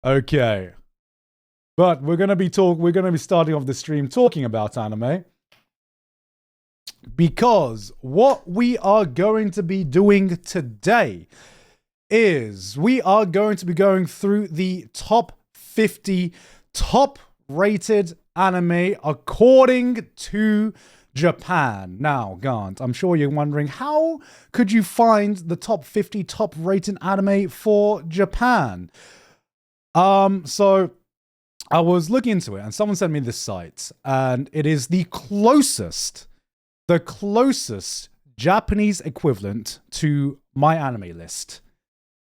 Okay. But we're gonna be starting off the stream talking about anime. Because what we are going to be doing today is we are going to be going through the top 50 top rated anime according to Japan. Now, Gant, I'm sure you're wondering, how could you find the top 50 top rated anime for Japan? So I was looking into it and someone sent me this site, and it is the closest Japanese equivalent to My Anime List.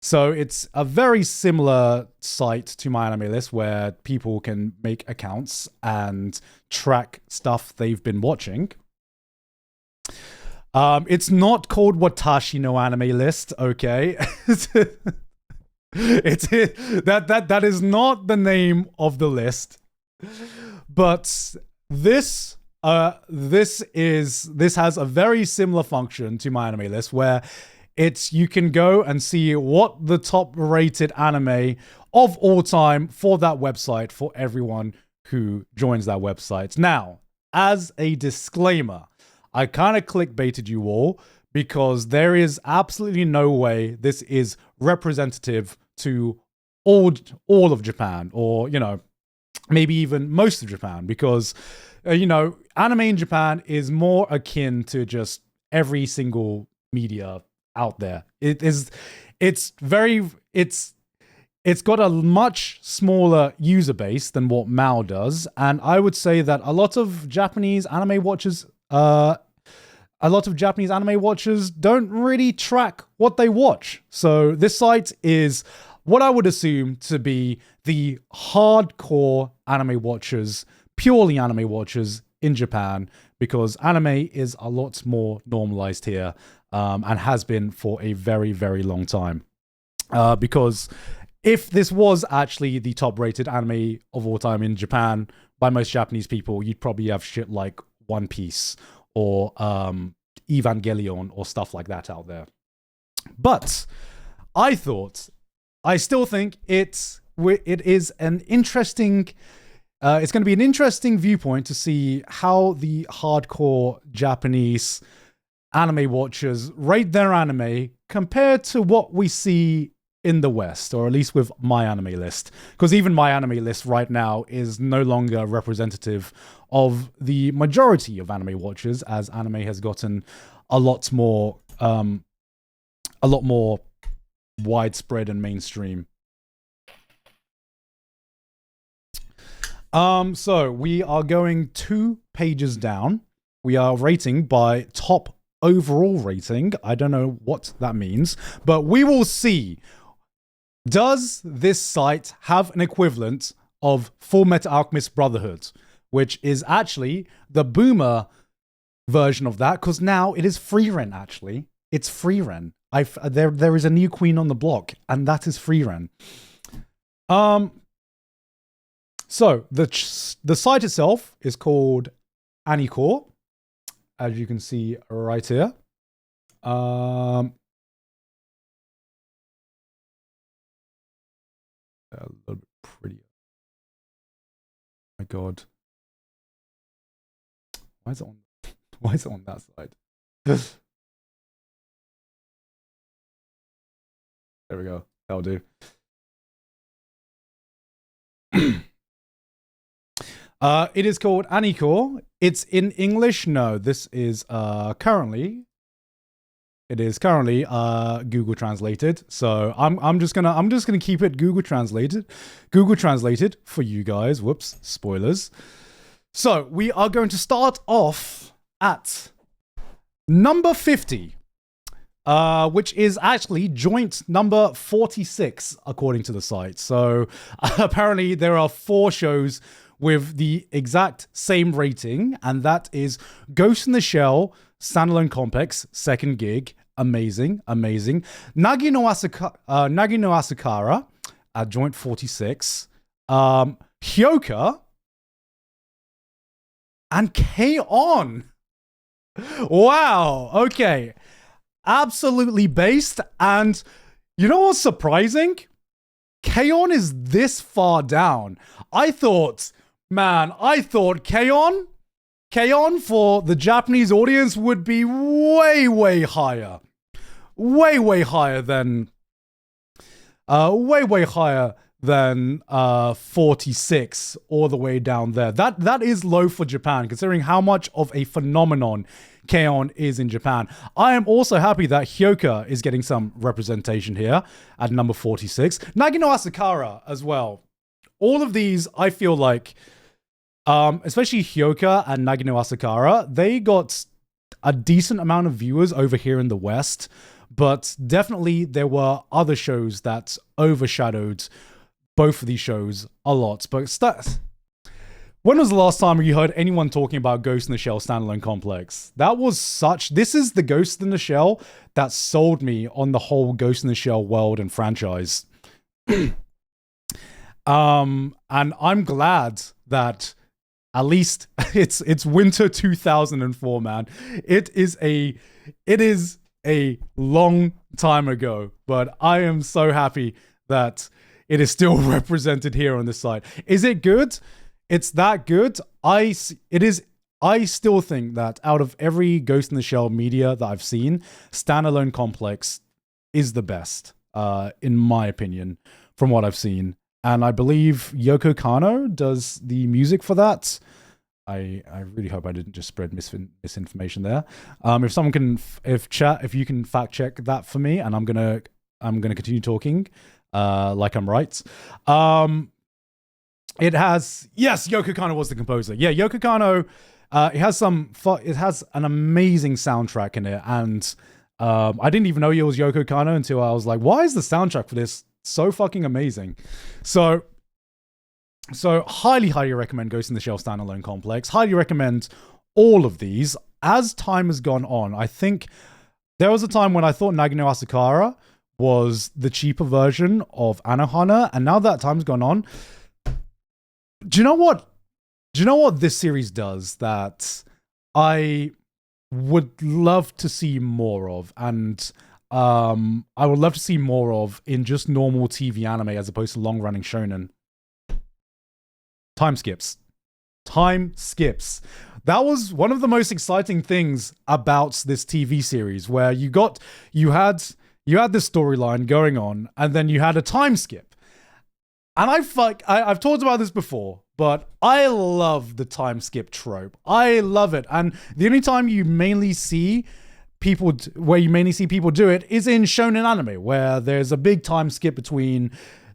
So it's a very similar site to My Anime List where people can make accounts and track stuff they've been watching. It's not called Watashi no Anime List, okay? That is not the name of the list. But this has a very similar function to My Anime List, where you can go and see what the top rated anime of all time for that website for everyone who joins that website. Now, as a disclaimer, I kind of clickbaited you all because there is absolutely no way this is representative to all of Japan, or, you know, maybe even most of Japan, because anime in Japan is more akin to just every single media out there. It's got a much smaller user base than what MAO does, and I would say that a lot of Japanese anime watchers don't really track what they watch. So this site is what I would assume to be the hardcore anime watchers, purely anime watchers in Japan, because anime is a lot more normalized here, and has been for a very, very long time. Because if this was actually the top rated anime of all time in Japan by most Japanese people, you'd probably have shit like One Piece or Evangelion or stuff like that out there. But I still think it is an interesting. It's going to be an interesting viewpoint to see how the hardcore Japanese anime watchers rate their anime compared to what we see in the West, or at least with My Anime List. Because even My Anime List right now is no longer representative of the majority of anime watchers, as anime has gotten a lot more widespread and mainstream. So we are going 2 pages down. We are rating by top overall rating. I don't know what that means, but we will see. Does this site have an equivalent of Fullmetal Alchemist Brotherhood, which is actually the boomer version of that, because now it is Frieren, actually. It's Frieren. There is a new queen on the block, and that is Frieren. So the site itself is called Anicore, as you can see right here. A little bit prettier. My God, why is it on that side? There we go. That'll do. It is called Anicore. It's in English. No, this is currently Google translated. So I'm just gonna keep it Google translated for you guys. Whoops, spoilers. So we are going to start off at number 50. Which is actually joint number 46 according to the site. So apparently there are 4 shows with the exact same rating, and that is Ghost in the Shell, Standalone Complex, Second Gig, amazing. Nagi no Asukara at joint 46. Hyoka and KyoAni. Wow, okay. Absolutely based. And you know what's surprising? KyoAni is this far down. I thought KyoAni for the Japanese audience would be way higher. Way higher than 46 all the way down there. That is low for Japan, considering how much of a phenomenon KyoAni is in Japan. I am also happy that Hyoka is getting some representation here at number 46. Nagi no Asakara as well. All of these, I feel like, especially Hyoka and Nagi no Asakara, they got a decent amount of viewers over here in the West, but definitely there were other shows that overshadowed both of these shows a lot. But when was the last time you heard anyone talking about Ghost in the Shell standalone complex? This is the Ghost in the Shell that sold me on the whole Ghost in the Shell world and franchise. And I'm glad that at least it's winter 2004, man. It is a long time ago, but I am so happy that it is still represented here on this side. Is it good? It's that good. I still think that out of every Ghost in the Shell media that I've seen, standalone complex is the best, in my opinion, from what I've seen. And I believe Yoko Kanno does the music for that. I really hope I didn't just spread misinformation there. If someone can, if you can fact check that for me, and I'm gonna continue talking, like I'm right. It has, yes, Yoko Kanno was the composer. Yeah, Yoko Kanno. It has an amazing soundtrack in it, and I didn't even know it was Yoko Kanno until I was like, why is the soundtrack for this so fucking amazing? So highly recommend Ghost in the Shell standalone complex. Highly recommend all of these. As time has gone on, I think there was a time when I thought Nagi no Asakara was the cheaper version of Anohana, and now that time's gone on, do you know what this series does that I would love to see more of, and I would love to see more of in just normal TV anime as opposed to long-running shonen? Time skips. That was one of the most exciting things about this TV series, where you had this storyline going on, and then you had a time skip. And I've talked about this before, but I love the time skip trope. I love it. And the only time you mainly see people do it is in shonen anime, where there's a big time skip between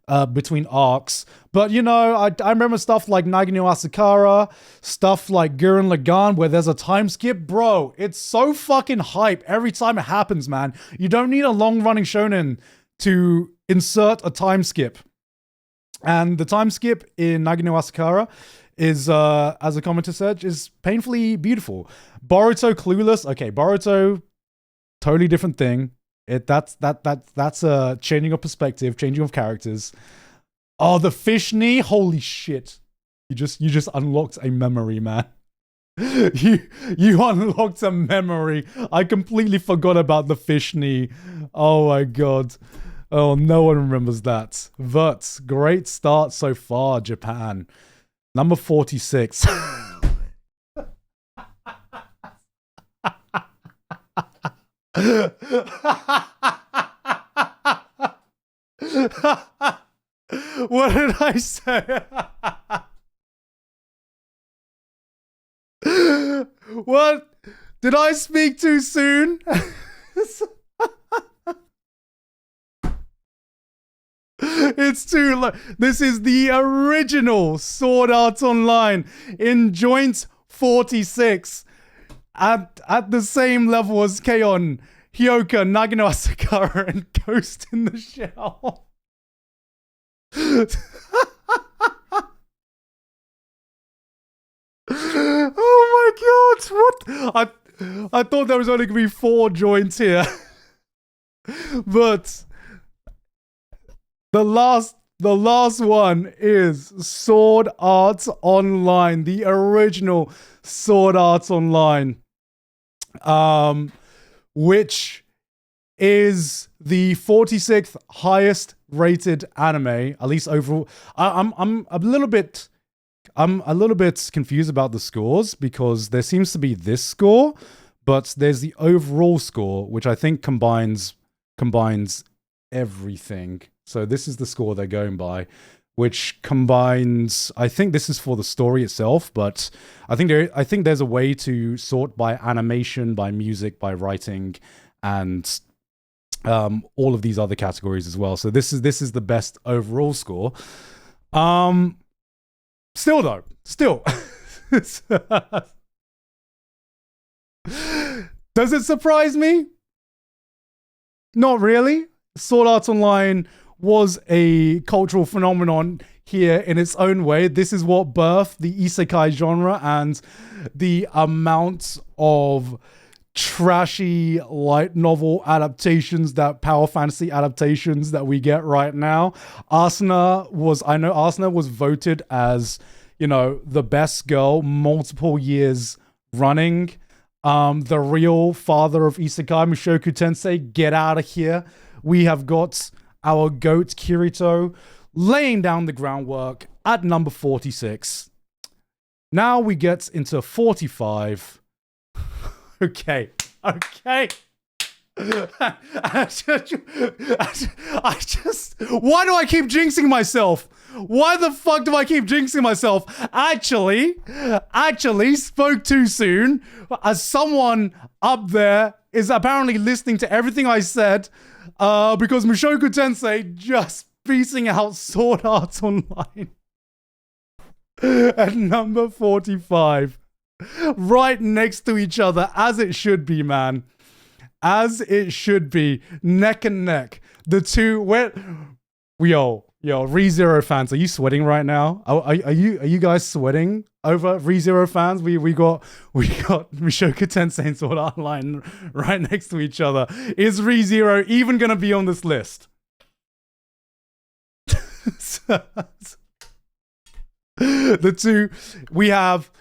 arcs. But I remember stuff like Nagi no Asakara, stuff like Gurren Lagann, where there's a time skip. Bro, it's so fucking hype every time it happens, man. You don't need a long-running shonen to insert a time skip. And the time skip in Nagi no Asakara is, as a commenter said, is painfully beautiful. Boruto Clueless. Okay, Boruto, totally different thing. That's a changing of perspective, changing of characters. Oh, the fish knee, holy shit! You just unlocked a memory, man. You unlocked a memory. I completely forgot about the fish knee. Oh my god. Oh, no one remembers that. But great start so far, Japan. Number 46. What did I say? What? Did I speak too soon? It's too low. This is the original Sword Art Online in joint 46. At the same level as KyoAni, Hyoka, Nagi no Asakara, and Ghost in the Shell. Oh my god, what? I thought there was only going to be 4 joints here. But the last one is Sword Art Online, the original Sword Art Online, which is the 46th highest rated anime, at least overall. I'm a little bit confused about the scores because there seems to be this score, but there's the overall score, which I think combines everything. So this is the score they're going by, which combines. I think this is for the story itself, but I think there's a way to sort by animation, by music, by writing, and all of these other categories as well. So this is the best overall score. Still though, does it surprise me? Not really. Sword Art Online was a cultural phenomenon here in its own way. This is what birthed the isekai genre, and the amount of trashy light novel adaptations, that power fantasy adaptations that we get right now. Asuna was voted as, the best girl multiple years running. The real father of isekai, Mushoku Tensei, get out of here. We have got our GOAT Kirito laying down the groundwork at number 46. Now we get into 45. Okay. I just, why do I keep jinxing myself? Why the fuck do I keep jinxing myself? Actually, spoke too soon, as someone up there is apparently listening to everything I said, because Mushoku Tensei just beating out Sword Art Online at number 45. Right next to each other, as it should be, man. As it should be, neck and neck. The two, yo, ReZero fans, are you sweating right now? Are you guys sweating over ReZero fans? We got Mushoku Tensei and Sword Art Online right next to each other. Is ReZero even gonna be on this list? The two, we have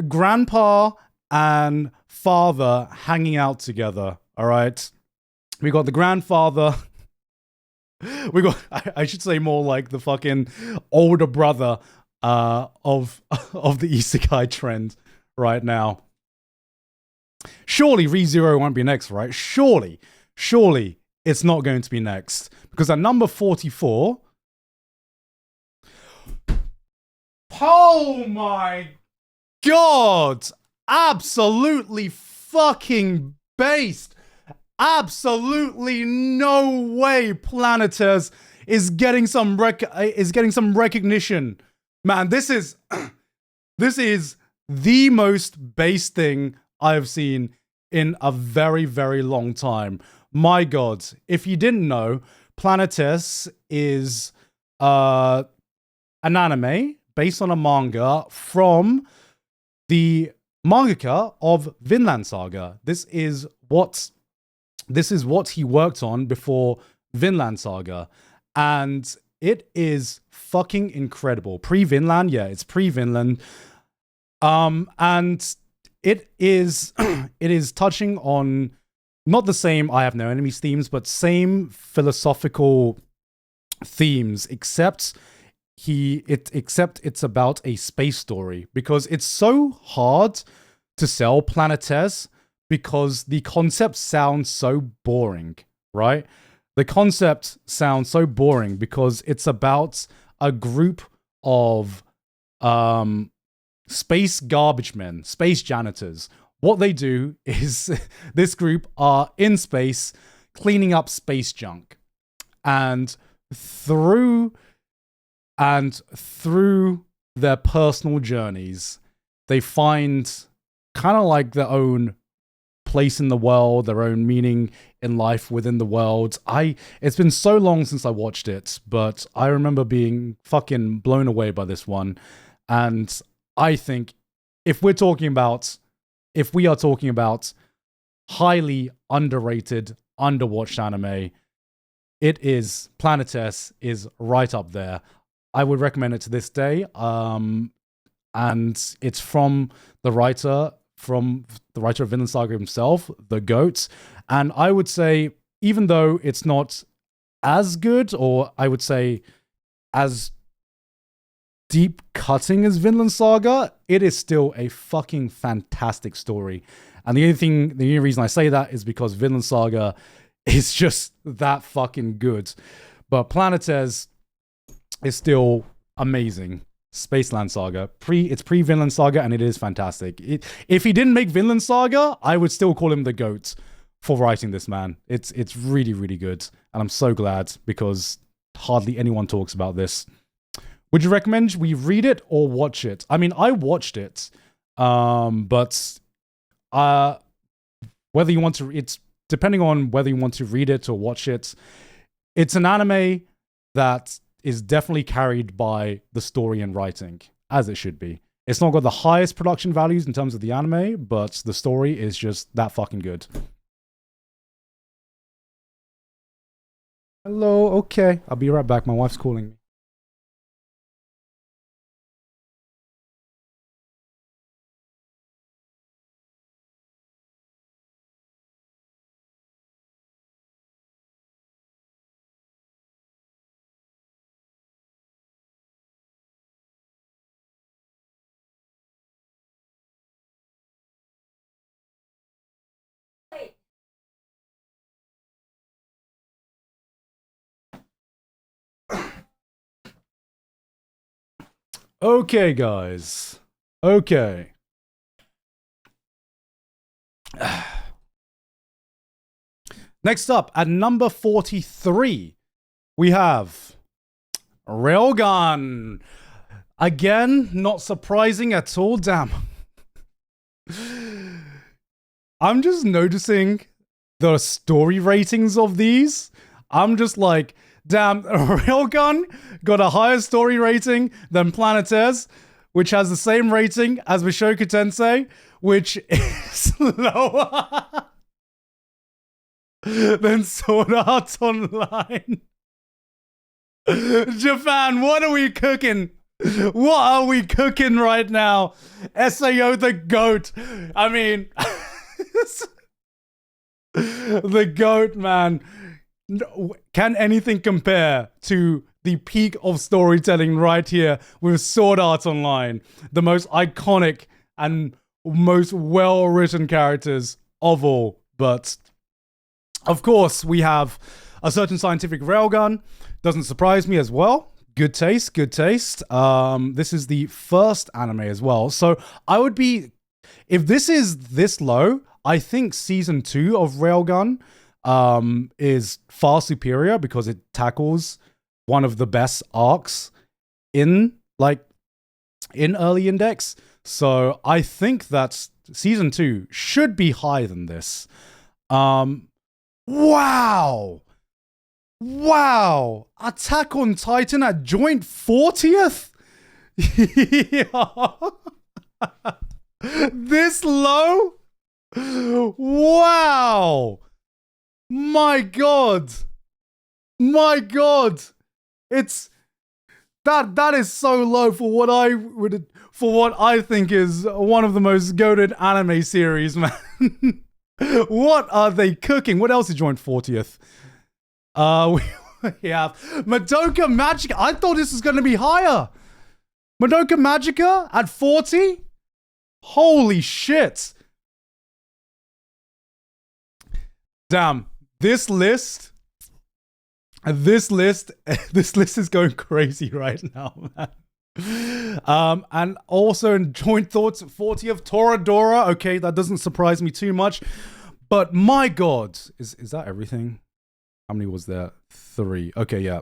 grandpa and father hanging out together. All right, we got the grandfather. We got, I should say, more like the fucking older brother of the isekai trend right now. Surely ReZero won't be next, right? Surely it's not going to be next, because at number 44. Oh my God! Absolutely fucking based. Absolutely no way Planetes is getting some recognition. Man, this is the most base thing I have seen in a very, very long time. My God, if you didn't know, Planetes is an anime based on a manga from the mangaka of Vinland Saga. This is what he worked on before Vinland Saga, and it is fucking incredible. Pre-Vinland, yeah, it's pre-Vinland, and it is touching on not the same I Have No Enemies themes, but same philosophical themes, except it's about a space story, because it's so hard to sell Planetes because the concept sounds so boring, right? The concept sounds so boring because it's about a group of space garbage men, space janitors. What they do is this group are in space cleaning up space junk, and through their personal journeys, they find kind of like their own place in the world, their own meaning in life within the world. It's been so long since I watched it, but I remember being fucking blown away by this one. And I think if we are talking about highly underrated, underwatched anime, Planetes is right up there. I would recommend it to this day. And it's from the writer of Vinland Saga himself, the GOAT. And I would say, even though it's not as good, or I would say as deep cutting as Vinland Saga, it is still a fucking fantastic story. And the only reason I say that is because Vinland Saga is just that fucking good. But Planetes is still amazing. Spaceland Saga. It's pre-Vinland Saga, and it is fantastic. If he didn't make Vinland Saga, I would still call him the GOAT for writing this, man. It's really, really good. And I'm so glad, because hardly anyone talks about this. Would you recommend we read it or watch it? I mean, I watched it. But whether you want to, it's depending on whether you want to read it or watch it. It's an anime that is definitely carried by the story and writing, as it should be. It's not got the highest production values in terms of the anime, but the story is just that fucking good. Hello, okay. I'll be right back. My wife's calling me. Okay, guys. Okay. Next up, at number 43, we have Railgun. Again, not surprising at all. Damn. I'm just noticing the story ratings of these. I'm just like, damn, Railgun got a higher story rating than Planetes, which has the same rating as Mushoku Tensei, which is lower than Sword Art Online. Japan, what are we cooking? What are we cooking right now? SAO the GOAT. I mean, the GOAT, man. Can anything compare to the peak of storytelling right here with Sword Art Online? The most iconic and most well-written characters of all. But, of course, we have a certain scientific railgun. Doesn't surprise me as well. Good taste, good taste. This is the first anime as well. So I would be... If this is this low, I think Season 2 of Railgun is far superior because it tackles one of the best arcs in early index. So I think that Season 2 should be higher than this. Wow! Wow! Attack on Titan at joint 40th? This low? Wow! My God! My God! It's that is so low for what I think is one of the most goated anime series, man. What are they cooking? What else is joined 40th? We have Madoka Magica. I thought this was going to be higher. Madoka Magica at 40? Holy shit. Damn. This list is going crazy right now, man. And also in joint thoughts, 40th Toradora. Okay, that doesn't surprise me too much. But my God, is that everything? How many was there? 3. Okay, yeah.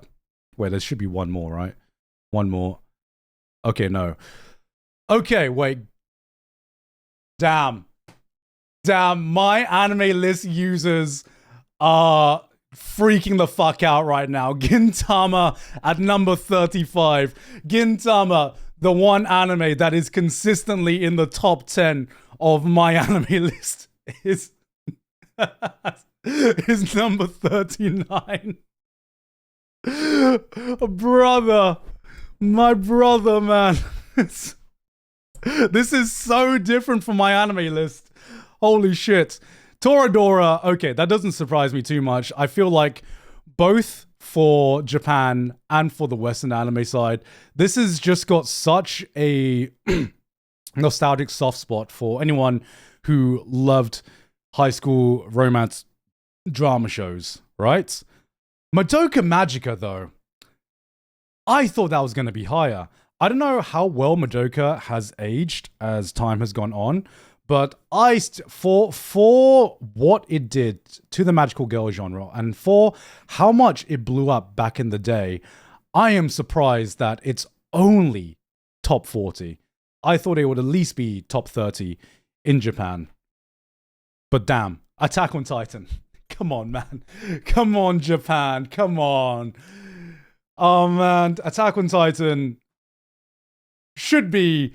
Wait, there should be one more, right? One more. Okay, no. Okay, wait. Damn, my anime list users are freaking the fuck out right now. Gintama at number 35. Gintama, the one anime that is consistently in the top 10 of my anime list, is number 39. Brother, my brother, man. This is so different from my anime list. Holy shit. Toradora, okay, that doesn't surprise me too much. I feel like both for Japan and for the Western anime side. This has just got such a nostalgic soft spot for anyone who loved high school romance drama shows, right? Madoka Magica, though, I thought that was going to be higher. I don't know how well Madoka has aged as time has gone on, but for what it did to the magical girl genre and for how much it blew up back in the day, I am surprised that it's only top 40. I thought it would at least be top 30 in Japan. But damn, Attack on Titan. Come on, man. Come on, Japan. Come on. Oh, man. Attack on Titan should be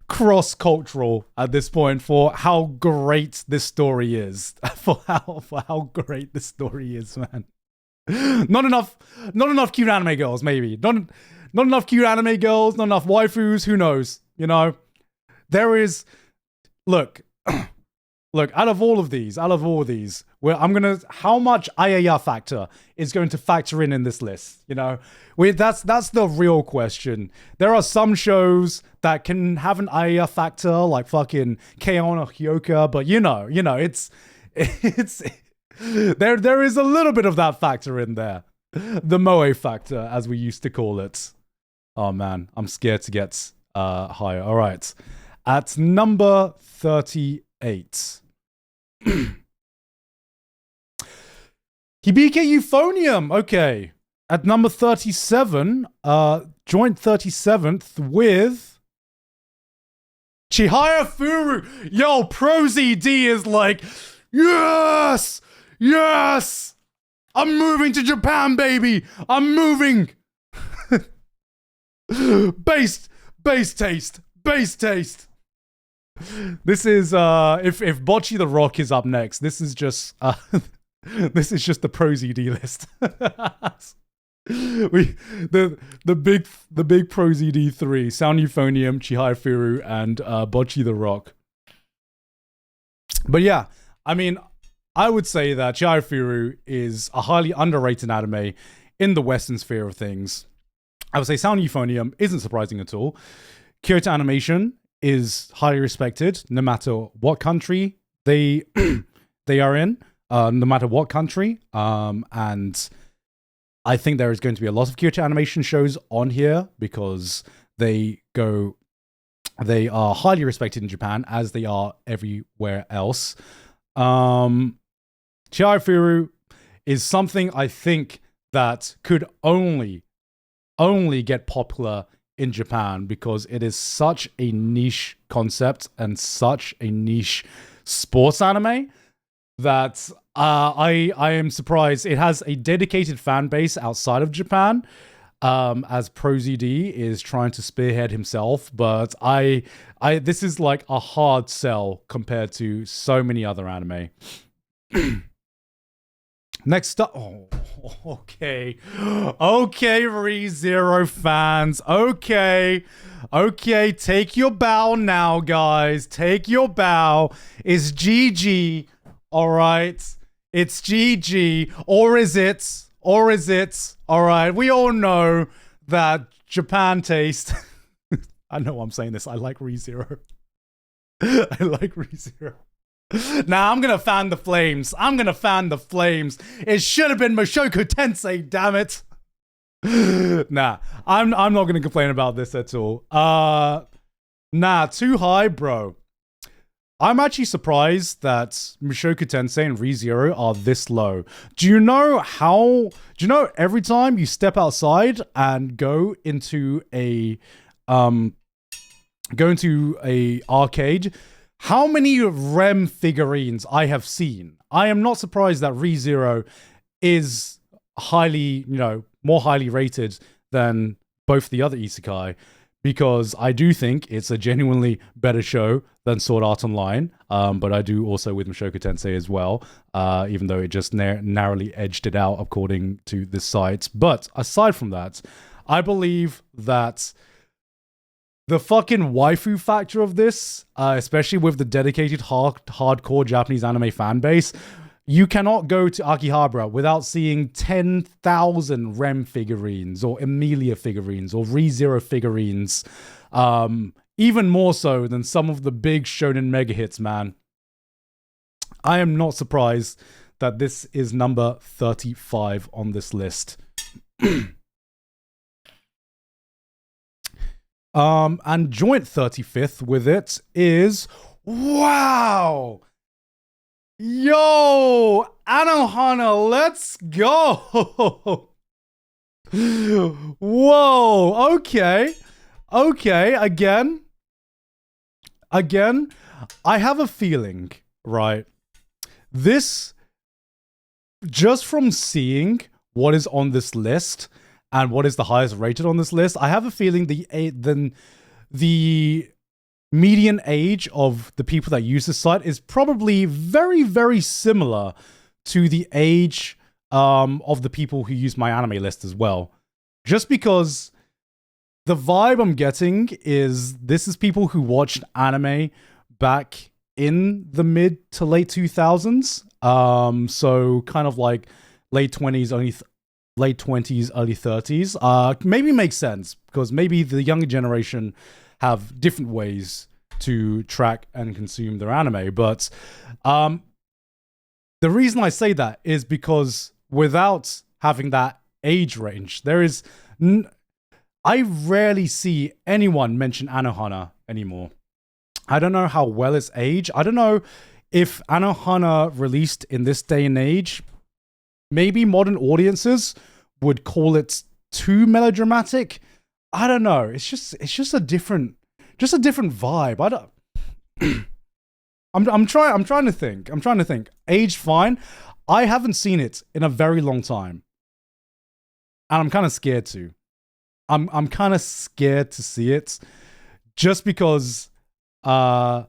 cross-cultural at this point for how great this story is. for how great this story is, man. Not enough cute anime girls, maybe. Not enough cute anime girls, not enough waifus, who knows? You know? There is... Look, out of all of these, where how much IAR factor is going to factor in this list? You know, that's the real question. There are some shows that can have an IAR factor, like fucking KyoAni or Hyoka, but you know, it's there is a little bit of that factor in there, the moe factor, as we used to call it. Oh man, I'm scared to get higher. All right, at number 38. Hibike Euphonium, okay. At number 37, joint 37th with Chihaya Furu. Yo, ProZD is like, yes! Yes! I'm moving to Japan, baby! I'm moving! Base taste. This is if Bocchi the Rock is up next, this is just this is just the ProZD list. the big ProZD 3, Sound Euphonium, Chihaya Furu, and Bocchi the Rock. But yeah, I mean, I would say that Chihaya Furu is a highly underrated anime in the Western sphere of things. I would say Sound Euphonium isn't surprising at all. Kyoto Animation is highly respected, no matter what country they are in, no matter what country. And I think there is going to be a lot of Kyoto Animation shows on here because they are highly respected in Japan as they are everywhere else. Chihaya Furu is something I think that could only get popular in Japan because it is such a niche concept and such a niche sports anime that I am surprised it has a dedicated fan base outside of Japan, as ProZD is trying to spearhead himself. But this is like a hard sell compared to so many other anime. Next up, okay, ReZero fans, okay, take your bow now, guys, take your bow. It's GG, all right, it's GG, or is it, all right, we all know that Japan taste, I know I'm saying this, I like ReZero, Nah, I'm gonna fan the flames. It should have been Mushoku Tensei, damn it. Nah, I'm not gonna complain about this at all. Nah, too high, bro. I'm actually surprised that Mushoku Tensei and ReZero are this low. Do you know every time you step outside and go into a arcade, how many REM figurines I have seen? I am not surprised that ReZero is highly, more highly rated than both the other isekai, because I do think it's a genuinely better show than Sword Art Online. But I do also with Mushoku Tensei as well, even though it just narrowly edged it out according to the site. But aside from that, I believe that the fucking waifu factor of this, especially with the dedicated hardcore Japanese anime fan base, You cannot go to Akihabara without seeing 10,000 Rem figurines or Emilia figurines or ReZero figurines. Even more so than some of the big shonen mega hits, man. I am not surprised that this is number 35 on this list. And joint 35th with it is, wow! Yo! Anohana, let's go! Whoa, okay. Okay, again, I have a feeling, right? This, just from seeing what is on this list and what is the highest rated on this list, I have a feeling the median age of the people that use this site is probably very, very similar to the age of the people who use my anime list as well. Just because the vibe I'm getting is this is people who watched anime back in the mid to late 2000s. So kind of like late 20s, late 20s, early 30s. Maybe makes sense because maybe the younger generation have different ways to track and consume their anime. But the reason I say that is because without having that age range, there is... I rarely see anyone mention Anohana anymore. I don't know how well it's aged. I don't know if Anohana released in this day and age, maybe modern audiences would call it too melodramatic. I don't know. It's just a different vibe. I don't. I'm trying to think. Age fine. I haven't seen it in a very long time, and I'm kind of scared to. I'm kind of scared to see it, just because I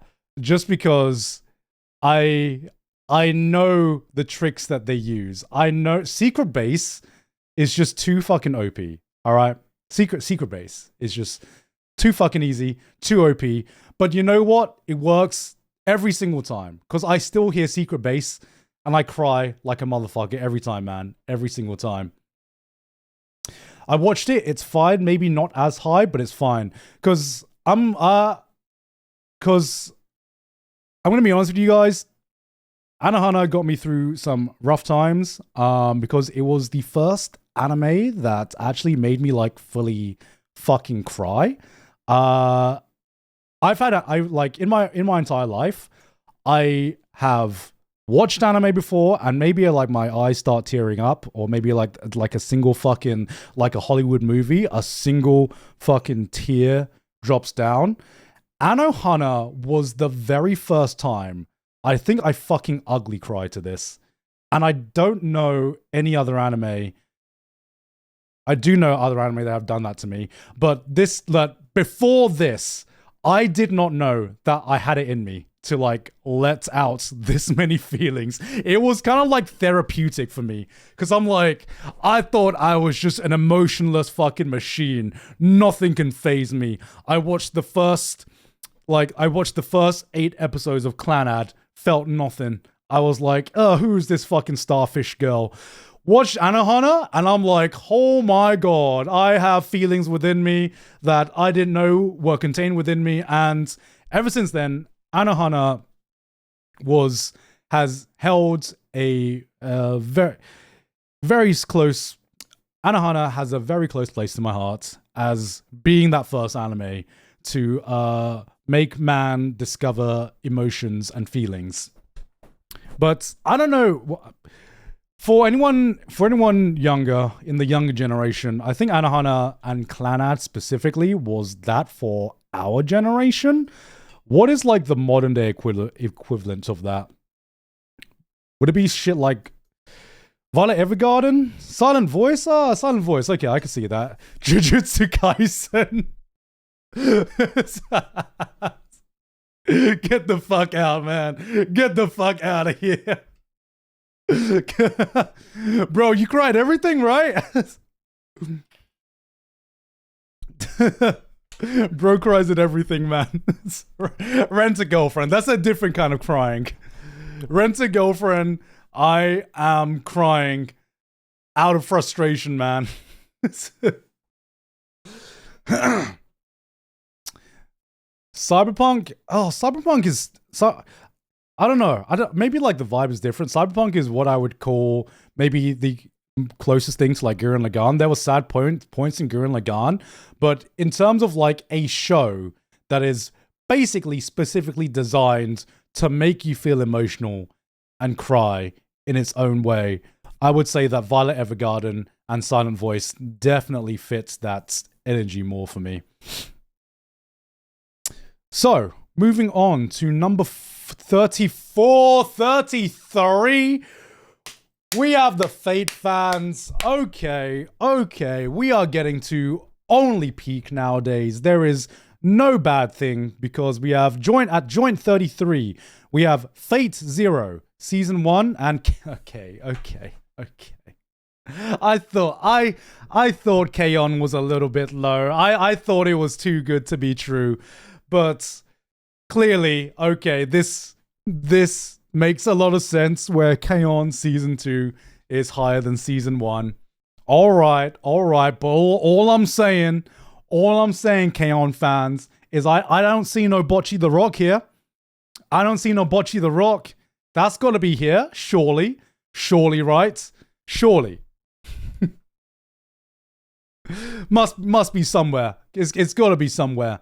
know the tricks that they use. I know Secret Base is just too fucking OP. All right, Secret Base is just too fucking easy, too OP. But you know what? It works every single time because I still hear Secret Base and I cry like a motherfucker every time, man. Every single time. I watched it. It's fine. Maybe not as high, but it's fine. Because I'm gonna be honest with you guys. Anohana got me through some rough times. Because it was the first anime that actually made me like fully fucking cry. I like in my entire life, I have watched anime before and maybe like my eyes start tearing up, or maybe like a single fucking, like a Hollywood movie, a single fucking tear drops down. Anohana was the very first time I think I fucking ugly cried to this. And I don't know any other anime. I do know other anime that have done that to me, but before this, I did not know that I had it in me to like let out this many feelings. It was kind of like therapeutic for me because I'm like, I thought I was just an emotionless fucking machine. Nothing can faze me. I watched the first 8 episodes of Clannad, felt nothing. I was like, who's this fucking starfish girl? Watched Anohana and I'm like, oh my god, I have feelings within me that I didn't know were contained within me. And ever since then, Anohana has held a very, very close... Anohana has a very close place to my heart as being that first anime to make man discover emotions and feelings. But I don't know... For anyone younger, in the younger generation, I think Anohana and Clannad specifically was that for our generation. What is like the modern day equivalent of that? Would it be shit like Violet Evergarden? Silent Voice? Silent Voice. Okay, I can see that. Jujutsu Kaisen. Get the fuck out, man. Get the fuck out of here. Bro, you cried everything, right? Bro cries at everything, man. Rent a Girlfriend. That's a different kind of crying. Rent a Girlfriend. I am crying out of frustration, man. Cyberpunk. Oh, Cyberpunk is so. I don't know. Maybe like the vibe is different. Cyberpunk is what I would call maybe the closest thing to like Gurren Lagann. There were sad points in Gurren Lagann, but in terms of like a show that is basically specifically designed to make you feel emotional and cry in its own way, I would say that Violet Evergarden and Silent Voice definitely fits that energy more for me. So, moving on to number 34, 33. We have the Fate fans. Okay. We are getting to only peak nowadays. There is no bad thing because we have at joint 33. We have Fate Zero, Season 1, and okay. I thought KyoAni was a little bit low. I thought it was too good to be true. But clearly, okay, this makes a lot of sense where KyoAni Season 2 is higher than Season 1. All right. But all I'm saying, KyoAni fans, is I don't see no Bocchi the Rock here. I don't see no Bocchi the Rock. That's got to be here, surely. Surely, right? Surely. must be somewhere. It's got to be somewhere.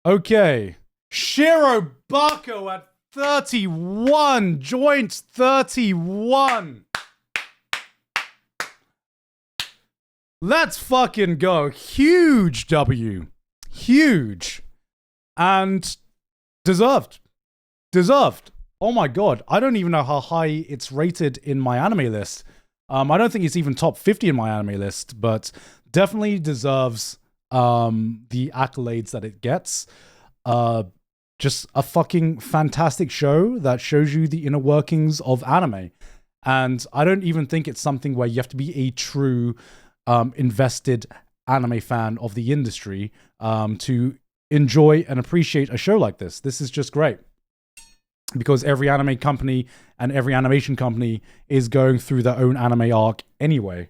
Okay. Shiro Bako at 31. Joint 31. Let's fucking go. Huge W. Huge. And deserved. Oh my god. I don't even know how high it's rated in my anime list. I don't think it's even top 50 in my anime list, but definitely deserves the accolades that it gets. Just a fucking fantastic show that shows you the inner workings of anime. And I don't even think it's something where you have to be a true invested anime fan of the industry to enjoy and appreciate a show like this. This is just great. Because every anime company and every animation company is going through their own anime arc anyway.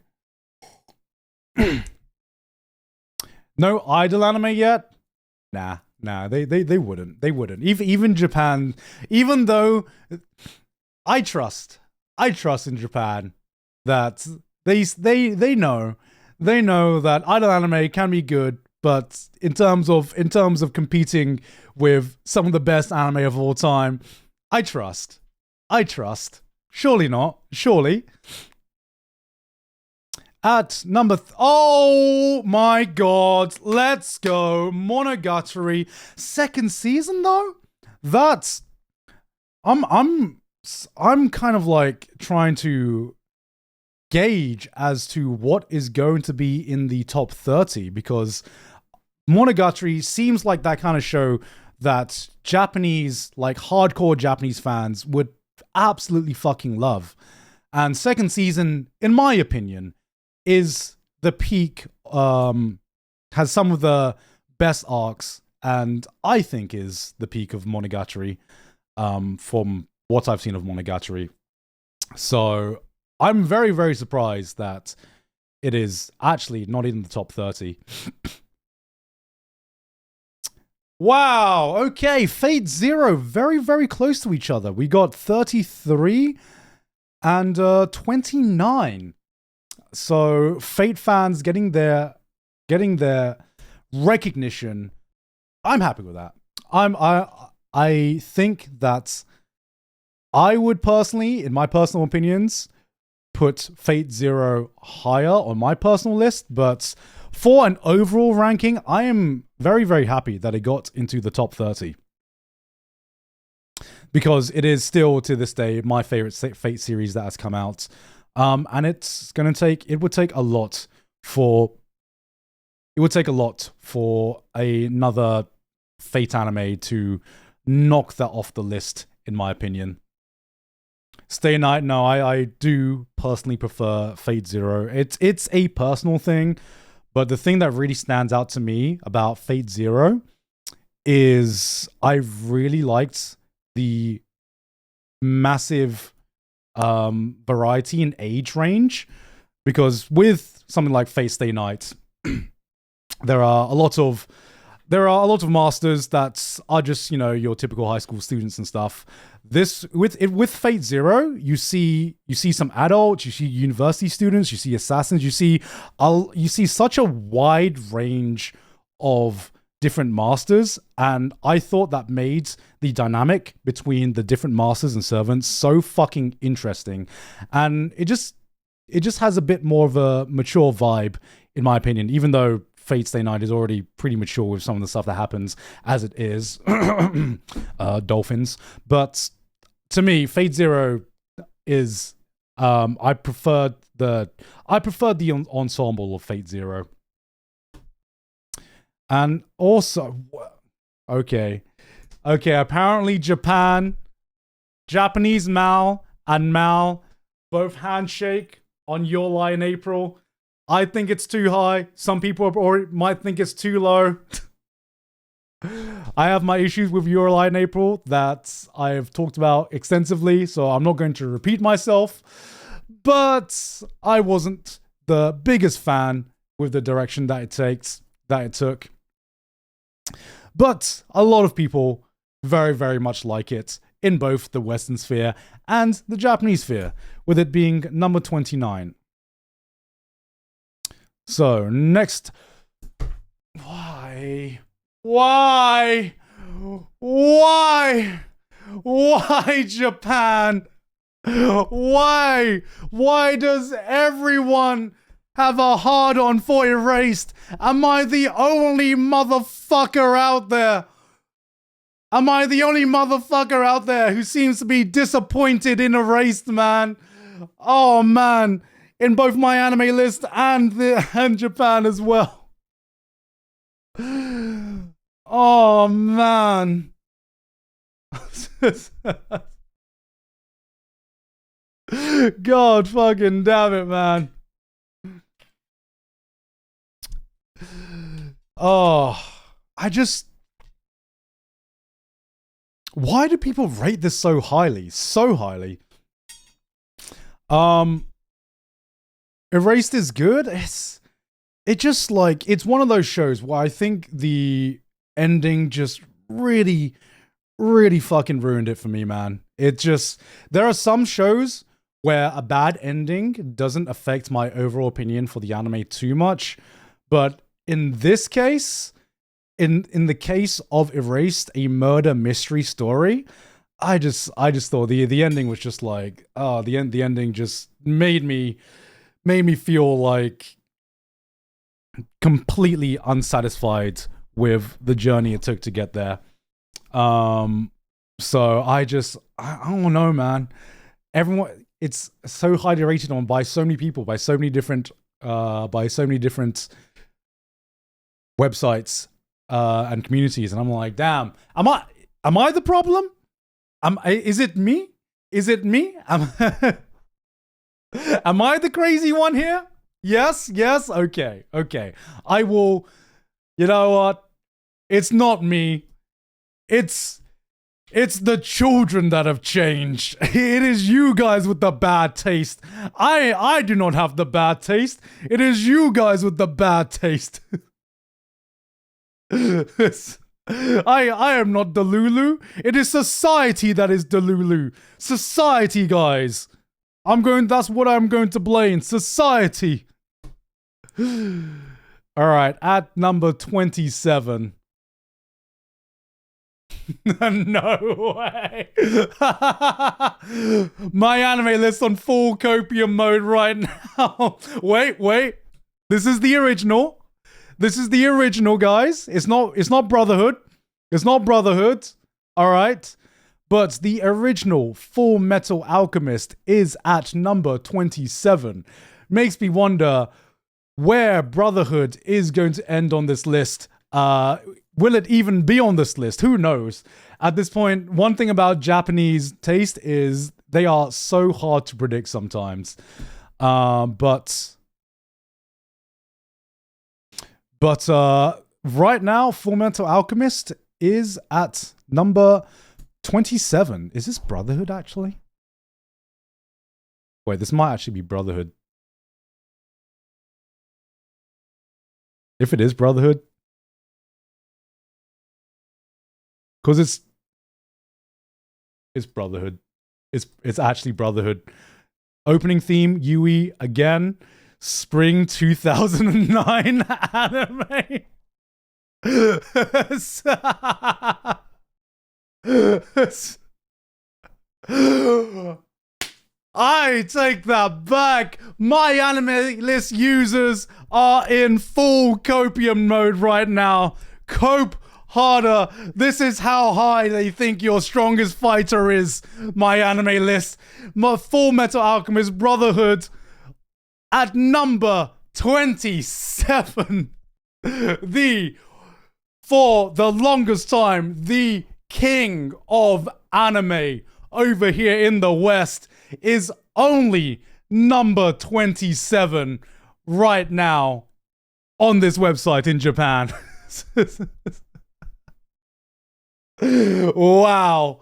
No idol anime yet? Nah, they wouldn't. They wouldn't. Even Japan, even though I trust in Japan that they know that idol anime can be good, but in terms of competing with some of the best anime of all time, I trust. Surely not. Surely. At number oh my god, let's go. Monogatari. Second season though? That's I'm kind of like trying to gauge as to what is going to be in the top 30 because Monogatari seems like that kind of show that Japanese, like hardcore Japanese fans would absolutely fucking love. And second season, in my opinion, is the peak, has some of the best arcs, and I think is the peak of Monogatari, from what I've seen of Monogatari. So I'm very, very surprised that it is actually not in the top 30. Wow, okay, Fate Zero, very, very close to each other. We got 33 and 29. So Fate fans getting their recognition. I'm happy with that. I think that I would personally, in my personal opinions, put Fate Zero higher on my personal list, but for an overall ranking, I am very, very happy that it got into the top 30. Because it is still, to this day, my favorite Fate series that has come out. And it would take a lot for another Fate anime to knock that off the list, in my opinion. Stay Night, no, I do personally prefer Fate Zero. It's a personal thing, but the thing that really stands out to me about Fate Zero is I really liked the massive variety in age range, because with something like Fate Stay Night, there are a lot of masters that are just, you know, your typical high school students and stuff. This with Fate Zero, you see some adults, you see university students, you see assassins, you see such a wide range of different masters, and I thought that made the dynamic between the different masters and servants so fucking interesting, and it just has a bit more of a mature vibe, in my opinion, even though Fate Stay Night is already pretty mature with some of the stuff that happens as it is. Dolphins. But to me, Fate Zero is I preferred the ensemble of Fate Zero. And also, okay, apparently Japanese Mal and Mal both handshake on Your Lie in April. I think it's too high. Some people might think it's too low. I have my issues with Your Lie in April that I have talked about extensively, so I'm not going to repeat myself. But I wasn't the biggest fan with the direction that it took. But a lot of people very, very much like it in both the Western sphere and the Japanese sphere, with it being number 29. So, next. Why, Japan? Why does everyone have a hard-on for Erased? Am I the only motherfucker out there? Am I the only motherfucker out there who seems to be disappointed in Erased, man? Oh, man. In both my anime list and Japan as well. Oh, man. God fucking damn it, man. Oh, why do people rate this so highly? So highly. Erased is good. It's one of those shows where I think the ending just really, really fucking ruined it for me, man. There are some shows where a bad ending doesn't affect my overall opinion for the anime too much, but in this case, in the case of Erased, a murder mystery story, I just thought the ending was just like, oh, the ending just made me feel like completely unsatisfied with the journey it took to get there. So I don't know, man. Everyone, it's so highly rated on by so many people, by so many different websites and communities, and I'm like, damn, am I the problem? Is it me? Am I the crazy one here? Yes. Okay. I will. You know what? It's not me. It's the children that have changed. It is you guys with the bad taste. I do not have the bad taste. It is you guys with the bad taste. I am not Delulu. It is society that is Delulu. Society, guys. That's what I'm going to blame. Society. Alright, at number 27. No way. My anime list on full copium mode right now. Wait. This is the original. Guys. It's not Brotherhood. All right. But the original Full Metal Alchemist is at number 27. Makes me wonder where Brotherhood is going to end on this list. Will it even be on this list? Who knows? At this point, one thing about Japanese taste is they are so hard to predict sometimes. But right now, Fullmetal Alchemist is at number 27. Is this Brotherhood, actually? Wait, this might actually be Brotherhood. If it is Brotherhood. Because it's Brotherhood. It's actually Brotherhood. Opening theme, Yui again. Spring 2009 anime. I take that back. My anime list users are in full copium mode right now. Cope harder. This is how high they think your strongest fighter is. My anime list. My Full Metal Alchemist Brotherhood at number 27. For the longest time, the king of anime over here in the West is only number 27 right now on this website in Japan. Wow.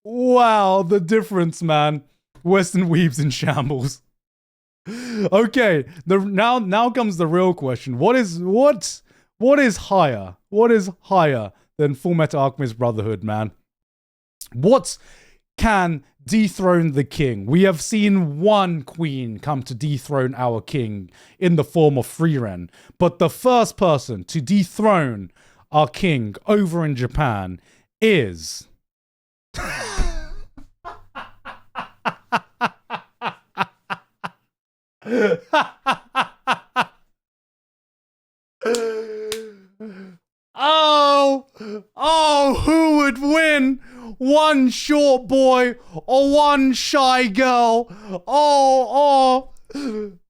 Wow, the difference, man. Western weebs in shambles. Okay, now comes the real question. What is higher? What is higher than Full Metal Alchemist Brotherhood, man? What can dethrone the king? We have seen one queen come to dethrone our king in the form of Frieren, but the first person to dethrone our king over in Japan is who would win? One short boy or one shy girl?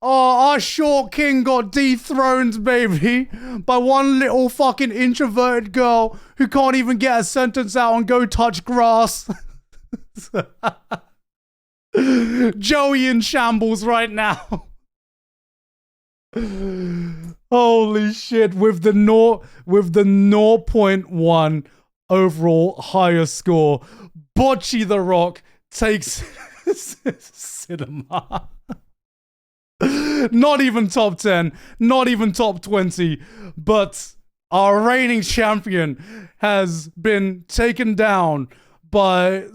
Our short king got dethroned, baby, by one little fucking introverted girl who can't even get a sentence out and go touch grass. Joey in shambles right now. Holy shit, with the 0.1 overall higher score, Bocchi the Rock takes cinema. Not even top 10, not even top 20, but our reigning champion has been taken down by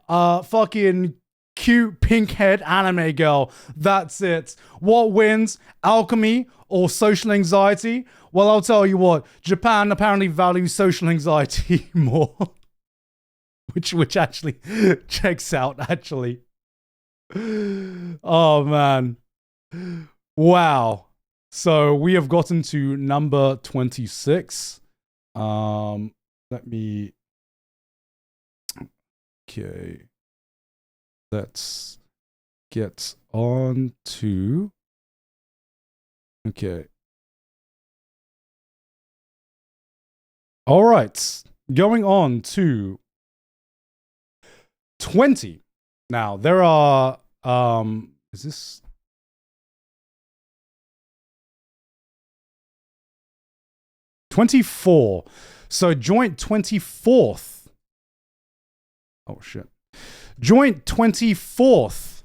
fucking cute pink-haired anime girl. That's it. What wins? Alchemy or social anxiety? Well, I'll tell you what. Japan apparently values social anxiety more. which actually checks out, actually. Oh, man. Wow. So we have gotten to number 26. Let me... Okay. Let's get on to... Okay. All right. Going on to 20. Now, there are... is this... '24. So joint 24th. Oh, shit. Joint 24th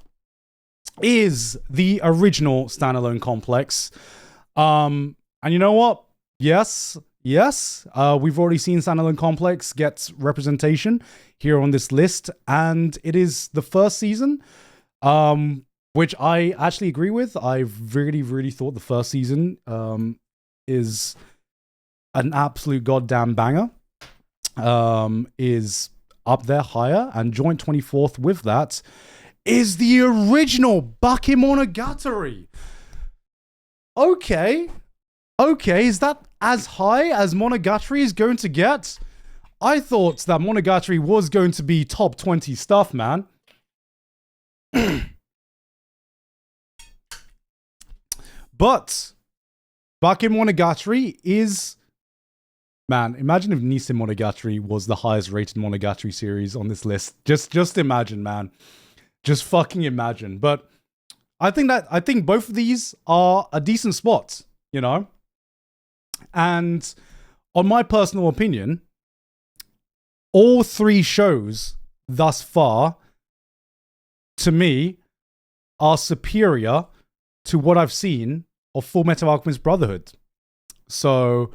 is the original standalone complex. And you know what? Yes. We've already seen standalone complex get representation here on this list, and it is the first season, which I actually agree with. I really thought the first season is an absolute goddamn banger. Is up there higher, and joint 24th with that is the original Bakemonogatari. Okay, is that as high as Monogatari is going to get? I thought that Monogatari was going to be top 20 stuff, man. But Bakemonogatari is... Man, imagine if Nissin Monogatari was the highest rated Monogatari series on this list. Just imagine, man. Just fucking imagine. But I think both of these are a decent spot, you know? And on my personal opinion, all 3 shows thus far, to me, are superior to what I've seen of Full Metal Alchemist Brotherhood. So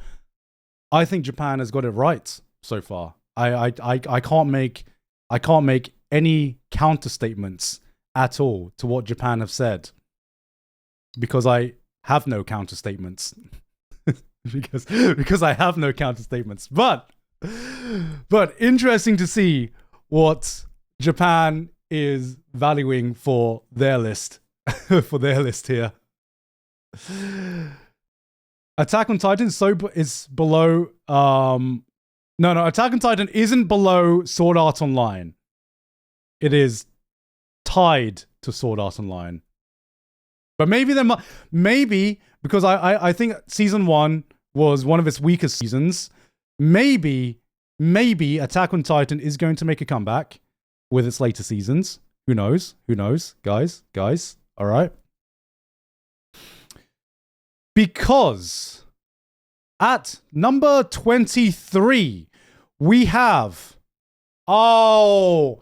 I think Japan has got it right so far. I can't make any counter statements at all to what Japan have said, because I have no counter statements. because I have no counter statements. But interesting to see what Japan is valuing for their list here. Attack on Titan is below no, Attack on Titan isn't below Sword Art Online. It is tied to Sword Art Online. But maybe because I think season 1 was one of its weakest seasons. Maybe Attack on Titan is going to make a comeback with its later seasons. Who knows? Guys, all right? Because at number 23, we have... Oh,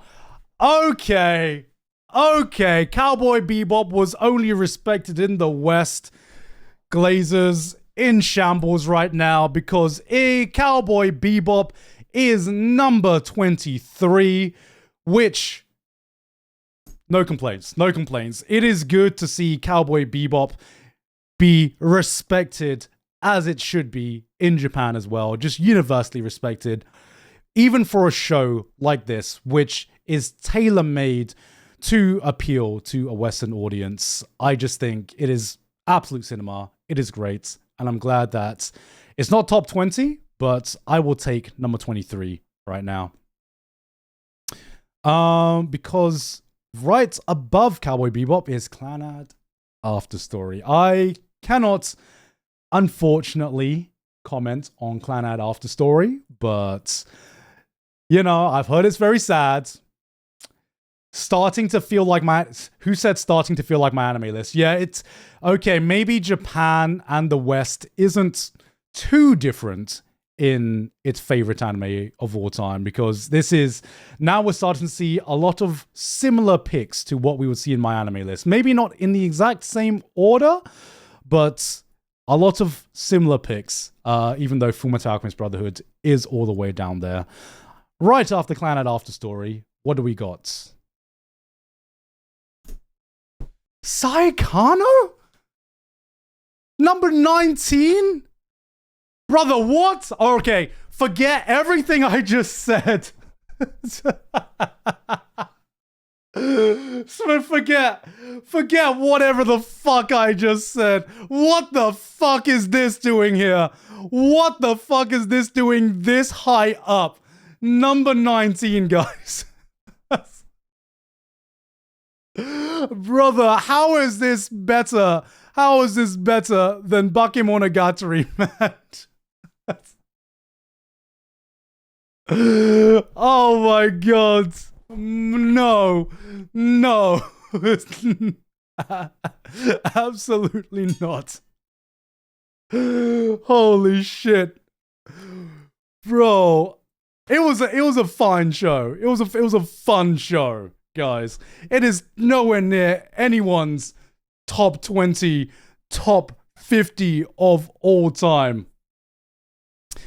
okay. Cowboy Bebop was only respected in the West. Glazers in shambles right now because Cowboy Bebop is number 23, which... No complaints. It is good to see Cowboy Bebop be respected as it should be in Japan as well. Just universally respected. Even for a show like this, which is tailor-made to appeal to a Western audience. I just think it is absolute cinema. It is great. And I'm glad that it's not top 20, but I will take number 23 right now. Because right above Cowboy Bebop is Clannad After Story. I cannot, unfortunately, comment on Clannad After Story, but, you know, I've heard it's very sad. Starting to feel like who said starting to feel like my anime list? Yeah, it's okay. Maybe Japan and the West isn't too different in its favorite anime of all time, because now we're starting to see a lot of similar picks to what we would see in my anime list. Maybe not in the exact same order, but a lot of similar picks, even though Fullmetal Alchemist Brotherhood is all the way down there. Right after Clannad After Story, what do we got? Saekano? Number 19? Brother, what? Okay, forget everything I just said. Forget whatever the fuck I just said. What the fuck is this doing here? What the fuck is this doing this high up? Number 19, guys. Brother, how is this better? How is this better than Bakemonogatari, man? Oh my god. No. Absolutely not. Holy shit. Bro, it was a fine show. It was a fun show, guys. It is nowhere near anyone's top 20, top 50 of all time.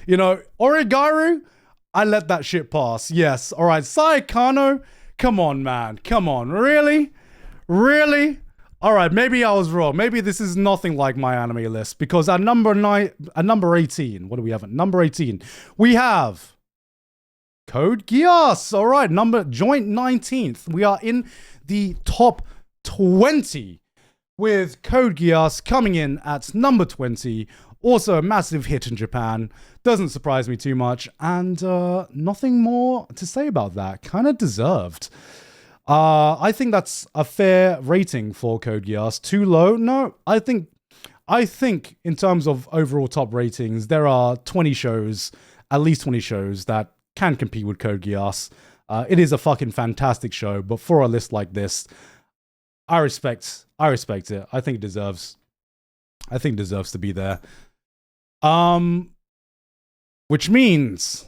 You know, Origaru, I let that shit pass. Yes. All right. Saekano, come on, man. Come on. Really? All right. Maybe I was wrong. Maybe this is nothing like my anime list, because at number 18, what do we have at number 18? We have Code Geass. All right. Joint 19th. We are in the top 20 with Code Geass coming in at number 20. Also a massive hit in Japan. Doesn't surprise me too much. And nothing more to say about that. Kind of deserved. I think that's a fair rating for Code Geass. Too low? No, I think in terms of overall top ratings, there are at least 20 shows that can compete with Code Geass. It is a fucking fantastic show, but for a list like this, I respect it. I think it deserves to be there. Which means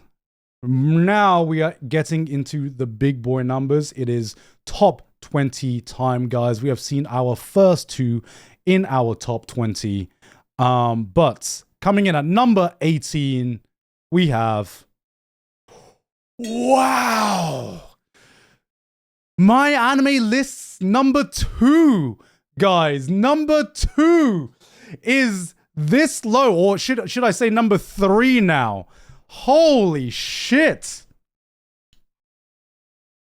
Now we are getting into the big boy numbers. It is top 20 time, guys. We have seen our first two in our top 20. But coming in at number 18, we have... Wow! My anime list's number 2, guys. Number 2 is this low, or should I say number 3 now? Holy shit!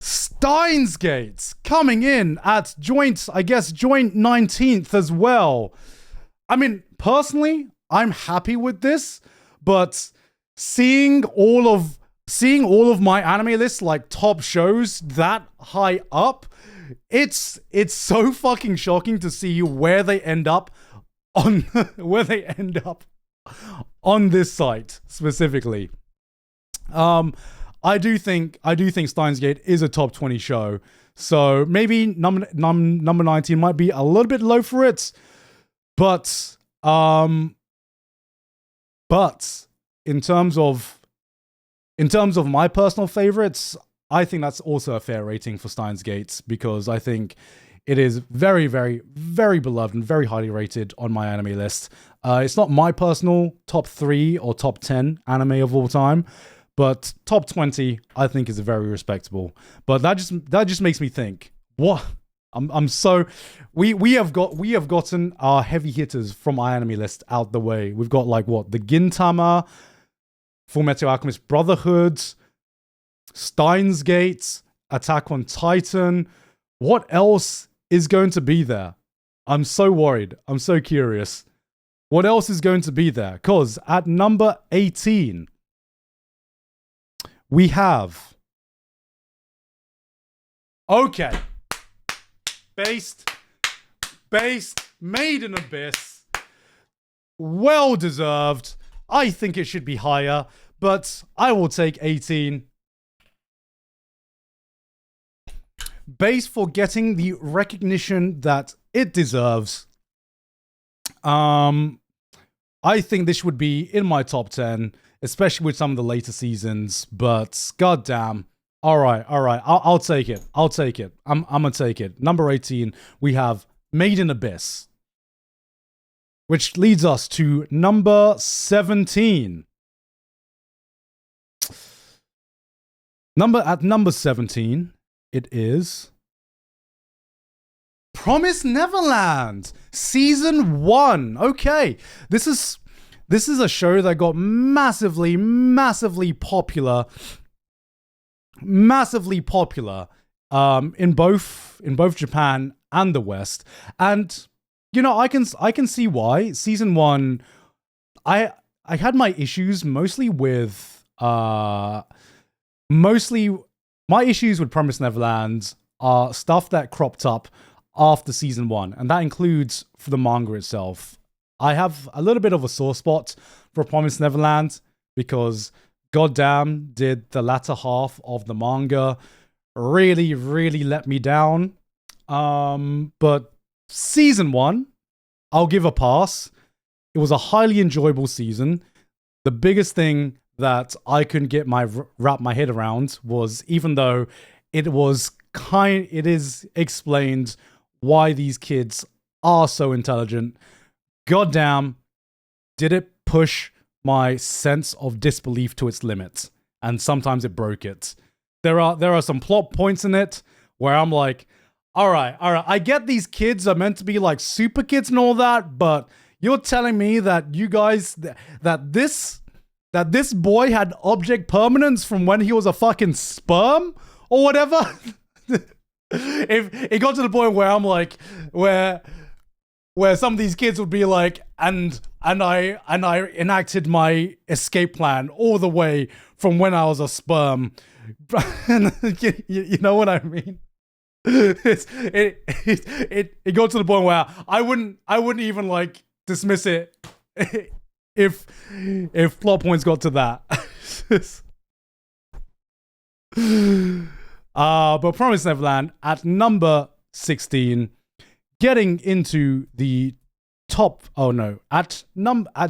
Steins Gate coming in at joint 19th as well. I mean, personally, I'm happy with this, but seeing all of my anime lists, like top shows that high up, it's so fucking shocking to see where they end up on on this site specifically. I do think Steins Gate is a top 20 show, so maybe number 19 might be a little bit low for it, but in terms of my personal favorites, I think that's also a fair rating for Steins Gate, because I think it is very, very, very beloved and very highly rated on my anime list. It's not my personal top 3 or top 10 anime of all time, but top 20 I think is very respectable. But that just makes me think, what? I'm so we have gotten our heavy hitters from my anime list out the way. We've got like what, the Gintama, Fullmetal Alchemist Brotherhood, Steins Gate, Attack on Titan. What else is going to be there? I'm so worried. I'm so curious. What else is going to be there? Because at number 18, we have... Okay. Based, Made in Abyss. Well deserved. I think it should be higher, but I will take 18. Based for getting the recognition that it deserves. I think this would be in my top 10, especially with some of the later seasons, but goddamn. All right. I'll take it. I'm gonna take it. Number 18, we have Made in Abyss, which leads us to number 17. At number 17, it is Promised Neverland Season 1. Okay, this is a show that got massively popular in both Japan and the West. And you know, I can see why. Season 1, I had my issues mostly with my issues with Promised Neverland are stuff that cropped up after season 1, and that includes for the manga itself. I have a little bit of a sore spot for Promised Neverland because goddamn did the latter half of the manga really let me down. But season 1, I'll give a pass. It was a highly enjoyable season. The biggest thing that I couldn't wrap my head around was, even though it is explained why these kids are so intelligent, goddamn, did it push my sense of disbelief to its limit, and sometimes it broke it. There are some plot points in it where I'm like, all right, I get these kids are meant to be like super kids and all that, but you're telling me that you guys that this boy had object permanence from when he was a fucking sperm or whatever? If it got to the point where I'm like, where some of these kids would be like, and I enacted my escape plan all the way from when I was a sperm. You know what I mean? It got to the point where I wouldn't even like dismiss it if plot points got to that. But Promised Neverland at number 16, getting into the top. Oh no, at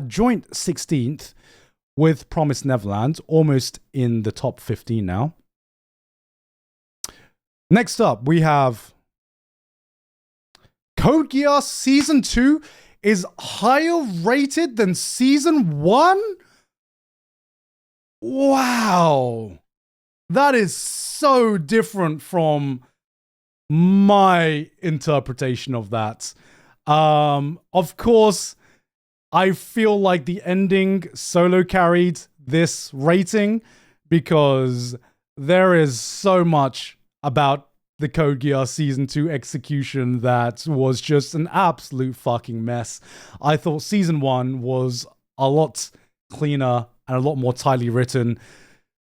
joint 16th, with Promised Neverland, almost in the top 15 now. Next up, we have Code Geass Season 2 is higher rated than Season 1? Wow. That is so different from my interpretation of that. Of course, I feel like the ending solo carried this rating because there is so much about the Code Geass Season 2 execution that was just an absolute fucking mess. I thought Season 1 was a lot cleaner and a lot more tightly written.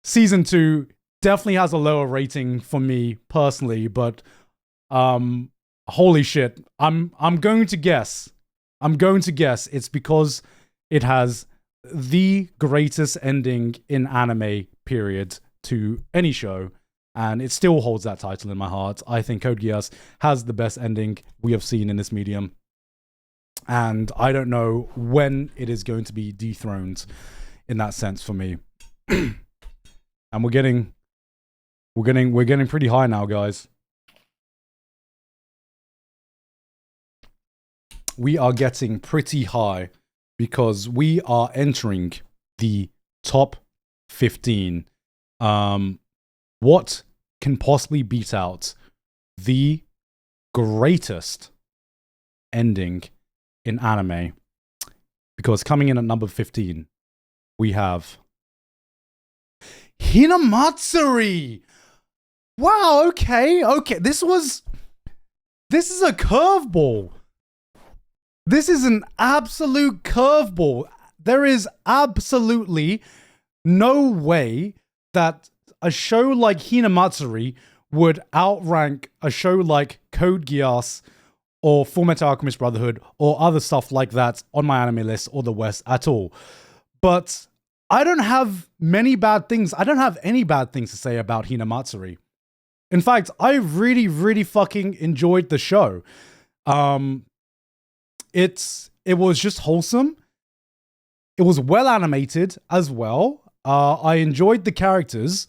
Season 2 definitely has a lower rating for me personally, but holy shit. I'm going to guess it's because it has the greatest ending in anime, period, to any show. And it still holds that title in my heart. I think Code Geass has the best ending we have seen in this medium. And I don't know when it is going to be dethroned in that sense for me. And we're getting pretty high now, guys. We are getting pretty high because we are entering the top 15. What can possibly beat out the greatest ending in anime? Because coming in at number 15, we have Hinamatsuri. Wow, okay. This is a curveball. This is an absolute curveball. There is absolutely no way that a show like Hinamatsuri would outrank a show like Code Geass or Fullmetal Alchemist Brotherhood or other stuff like that on my anime list or the West at all. But I don't have many bad things. I don't have any bad things to say about Hinamatsuri. In fact, I really, really fucking enjoyed the show. It was just wholesome. It was well animated as well. I enjoyed the characters.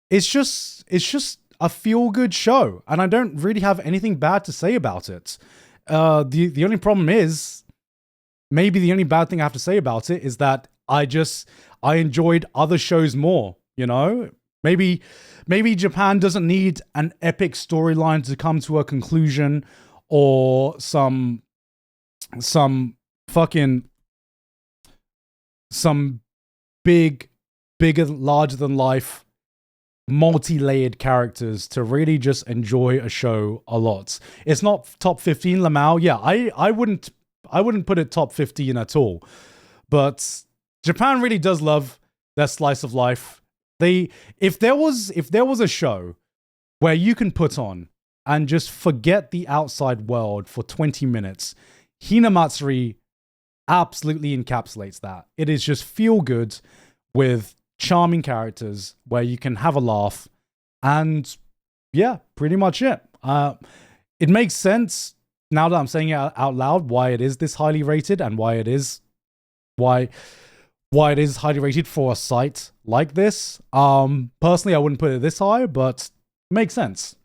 It's just a feel-good show, and I don't really have anything bad to say about it. The only problem is, maybe the only bad thing I have to say about it is that I enjoyed other shows more, you know? Maybe Japan doesn't need an epic storyline to come to a conclusion or some bigger, larger than life, multi-layered characters to really just enjoy a show a lot. It's not top 15 Lamau. Yeah, I wouldn't put it top 15 at all. But Japan really does love their slice of life. If there was a show where you can put on and just forget the outside world for 20 minutes, Hinamatsuri absolutely encapsulates that. It is just feel good with charming characters where you can have a laugh, and yeah, pretty much it. It makes sense now that I'm saying it out loud why it is this highly rated and why it is highly rated for a site like this. Personally, I wouldn't put it this high, but makes sense.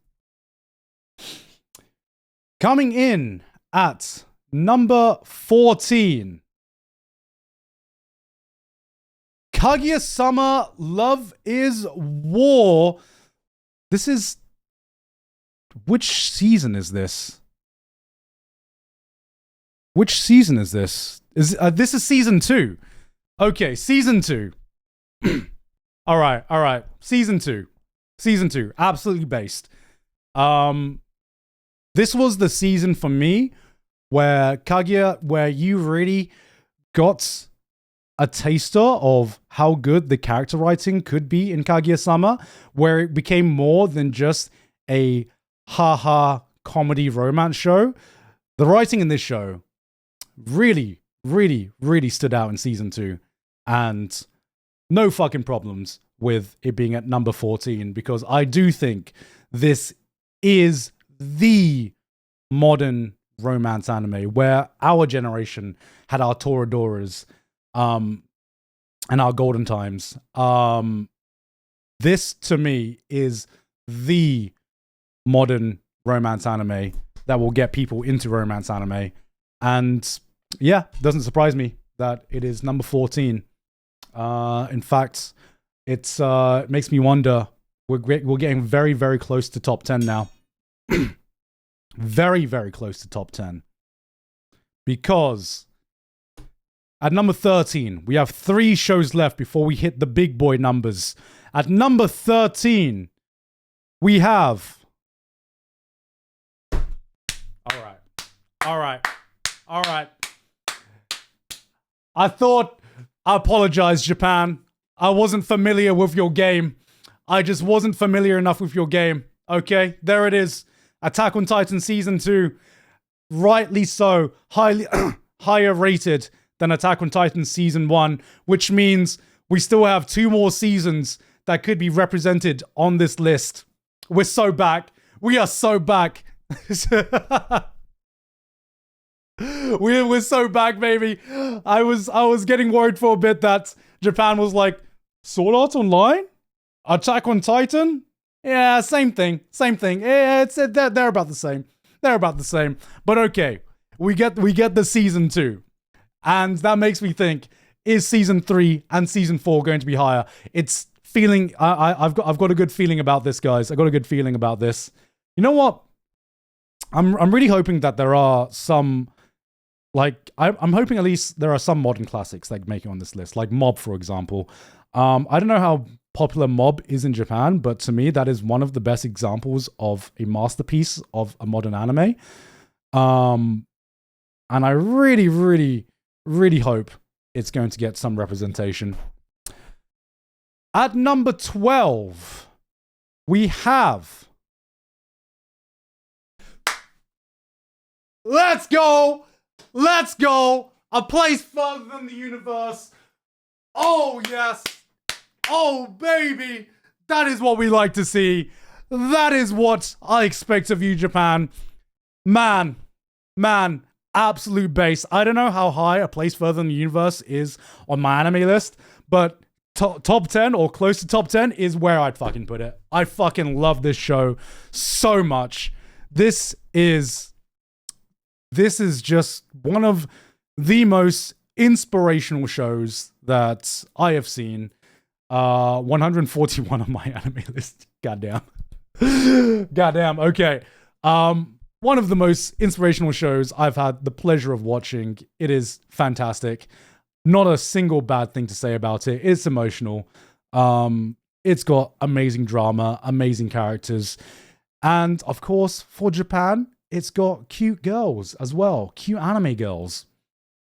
Coming in at number 14, Kaguya-sama Love is War. This is... Which season is this? Which season is this? This is season 2. Okay, season 2. All right. Season 2. Absolutely based. This was the season for me where you really got a taster of how good the character writing could be in Kaguya-sama, where it became more than just a haha comedy romance show. The writing in this show really, really, really stood out in season 2, and no fucking problems with it being at number 14, because I do think this is the modern romance anime where our generation had our Toradoras. and our golden times. This to me is the modern romance anime that will get people into romance anime. And yeah, doesn't surprise me that it is number 14. In fact, it makes me wonder. We're getting very, very close to top 10 now. Very, very close to top 10. Because at number 13, we have 3 shows left before we hit the big boy numbers. At number 13, we have... All right. I apologize, Japan. I wasn't familiar with your game. I just wasn't familiar enough with your game. Okay, there it is. Attack on Titan Season 2. Rightly so. Higher rated than Attack on Titan Season 1, which means we still have 2 more seasons that could be represented on this list. We're so back. We are so back. We're so back, baby. I was getting worried for a bit that Japan was like, Sword Art Online? Attack on Titan? Yeah, same thing. Yeah, they're about the same. But okay, we get the season 2. And that makes me think, is season 3 and season 4 going to be higher? It's feeling I've got a good feeling about this, guys. I got a good feeling about this. You know what? I'm really hoping that there are some, like, I'm hoping at least there are some modern classics like making on this list, like Mob, for example. I don't know how popular Mob is in Japan, but to me, that is one of the best examples of a masterpiece of a modern anime. And I really, really, really hope it's going to get some representation. At number 12, we have... Let's go! A place further than the universe. Oh, yes. Oh, baby. That is what we like to see. That is what I expect of you, Japan. Man, absolute base. I don't know how high A Place Further in the Universe is on my anime list, but top 10 or close to top 10 is where I'd fucking put it. I fucking love this show so much. This is just one of the most inspirational shows that I have seen. 141 on my anime list. Goddamn. Okay. One of the most inspirational shows I've had the pleasure of watching. It is fantastic. Not a single bad thing to say about it. It's emotional. It's got amazing drama, amazing characters. And of course, for Japan, it's got cute girls as well. Cute anime girls.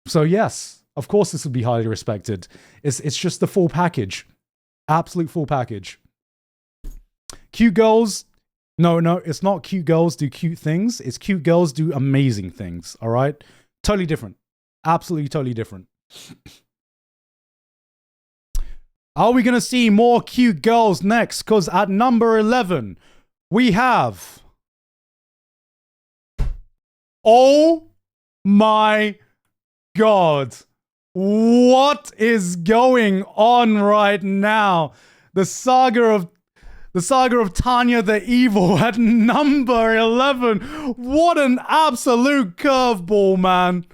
So yes, of course this would be highly respected. It's just the full package. Absolute full package. Cute girls. No, it's not cute girls do cute things. It's cute girls do amazing things. All right? Totally different. Absolutely totally different. Are we going to see more cute girls next? Because at number 11, we have... Oh my God. What is going on right now? The saga of Tanya the Evil at number 11. What an absolute curveball, man.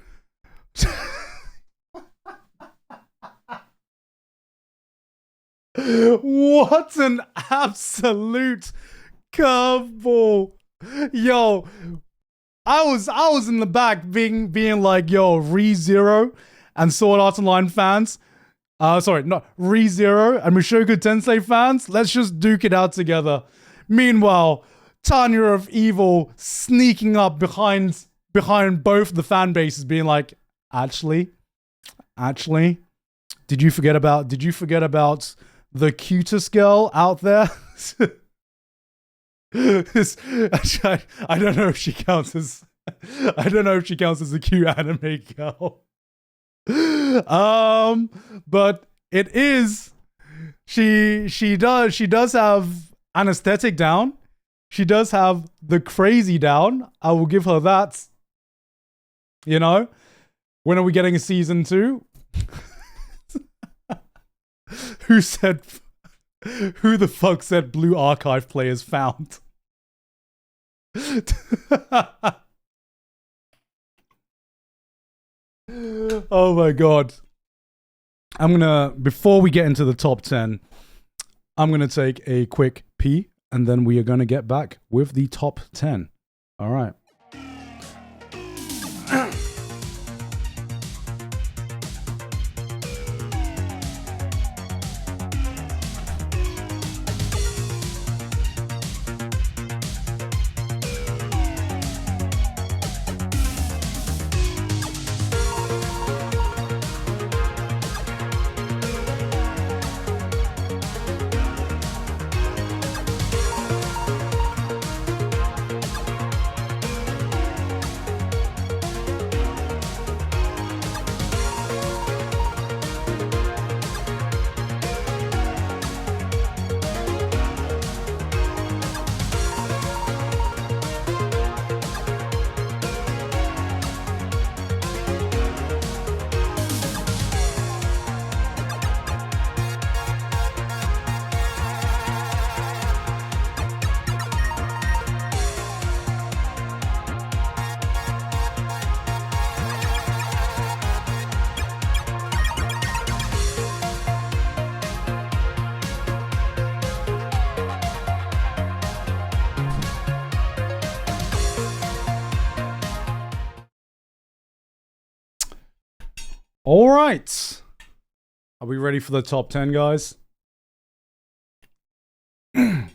What an absolute curveball. Yo, I was in the back being like, yo, ReZero and Sword Art Online fans. Sorry, not ReZero and Mushoku Tensei fans. Let's just duke it out together. Meanwhile, Tanya of Evil sneaking up behind both the fan bases, being like, actually, did you forget about the cutest girl out there? I don't know if she counts as a cute anime girl. But it is. She does have an aesthetic down. She does have the crazy down. I will give her that. You know, when are we getting a season 2? Who said... Who the fuck said Blue Archive players found? Oh my god. I'm gonna... Before we get into the top 10, I'm gonna take a quick pee, and then we are gonna get back with the top 10. Alright. All right. Are we ready for the top 10, guys? Are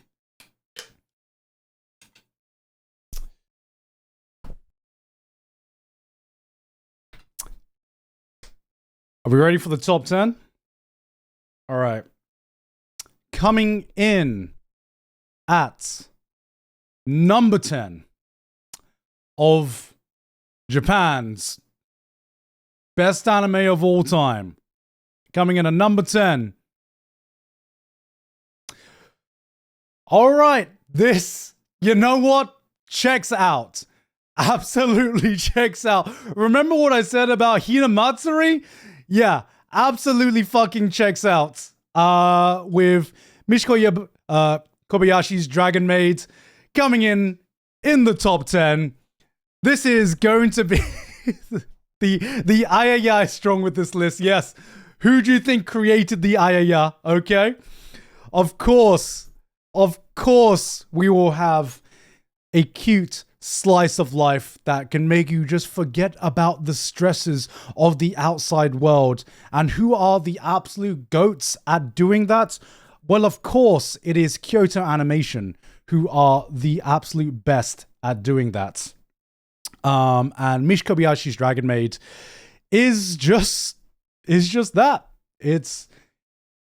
we ready for the top 10? All right. Coming in at number 10 of Japan's best anime of all time. Coming in at number 10. All right. This, you know what? Checks out. Absolutely checks out. Remember what I said about Hinamatsuri? Yeah, absolutely fucking checks out. With Michiko Kobayashi's Dragon Maid coming in the top 10. This is going to be... The Ayaya is strong with this list, yes. Who do you think created the Ayaya, okay? Of course, we will have a cute slice of life that can make you just forget about the stresses of the outside world. And who are the absolute goats at doing that? Well, of course, it is Kyoto Animation who are the absolute best at doing that. And Mish Kobayashi's Dragon Maid is just that. It's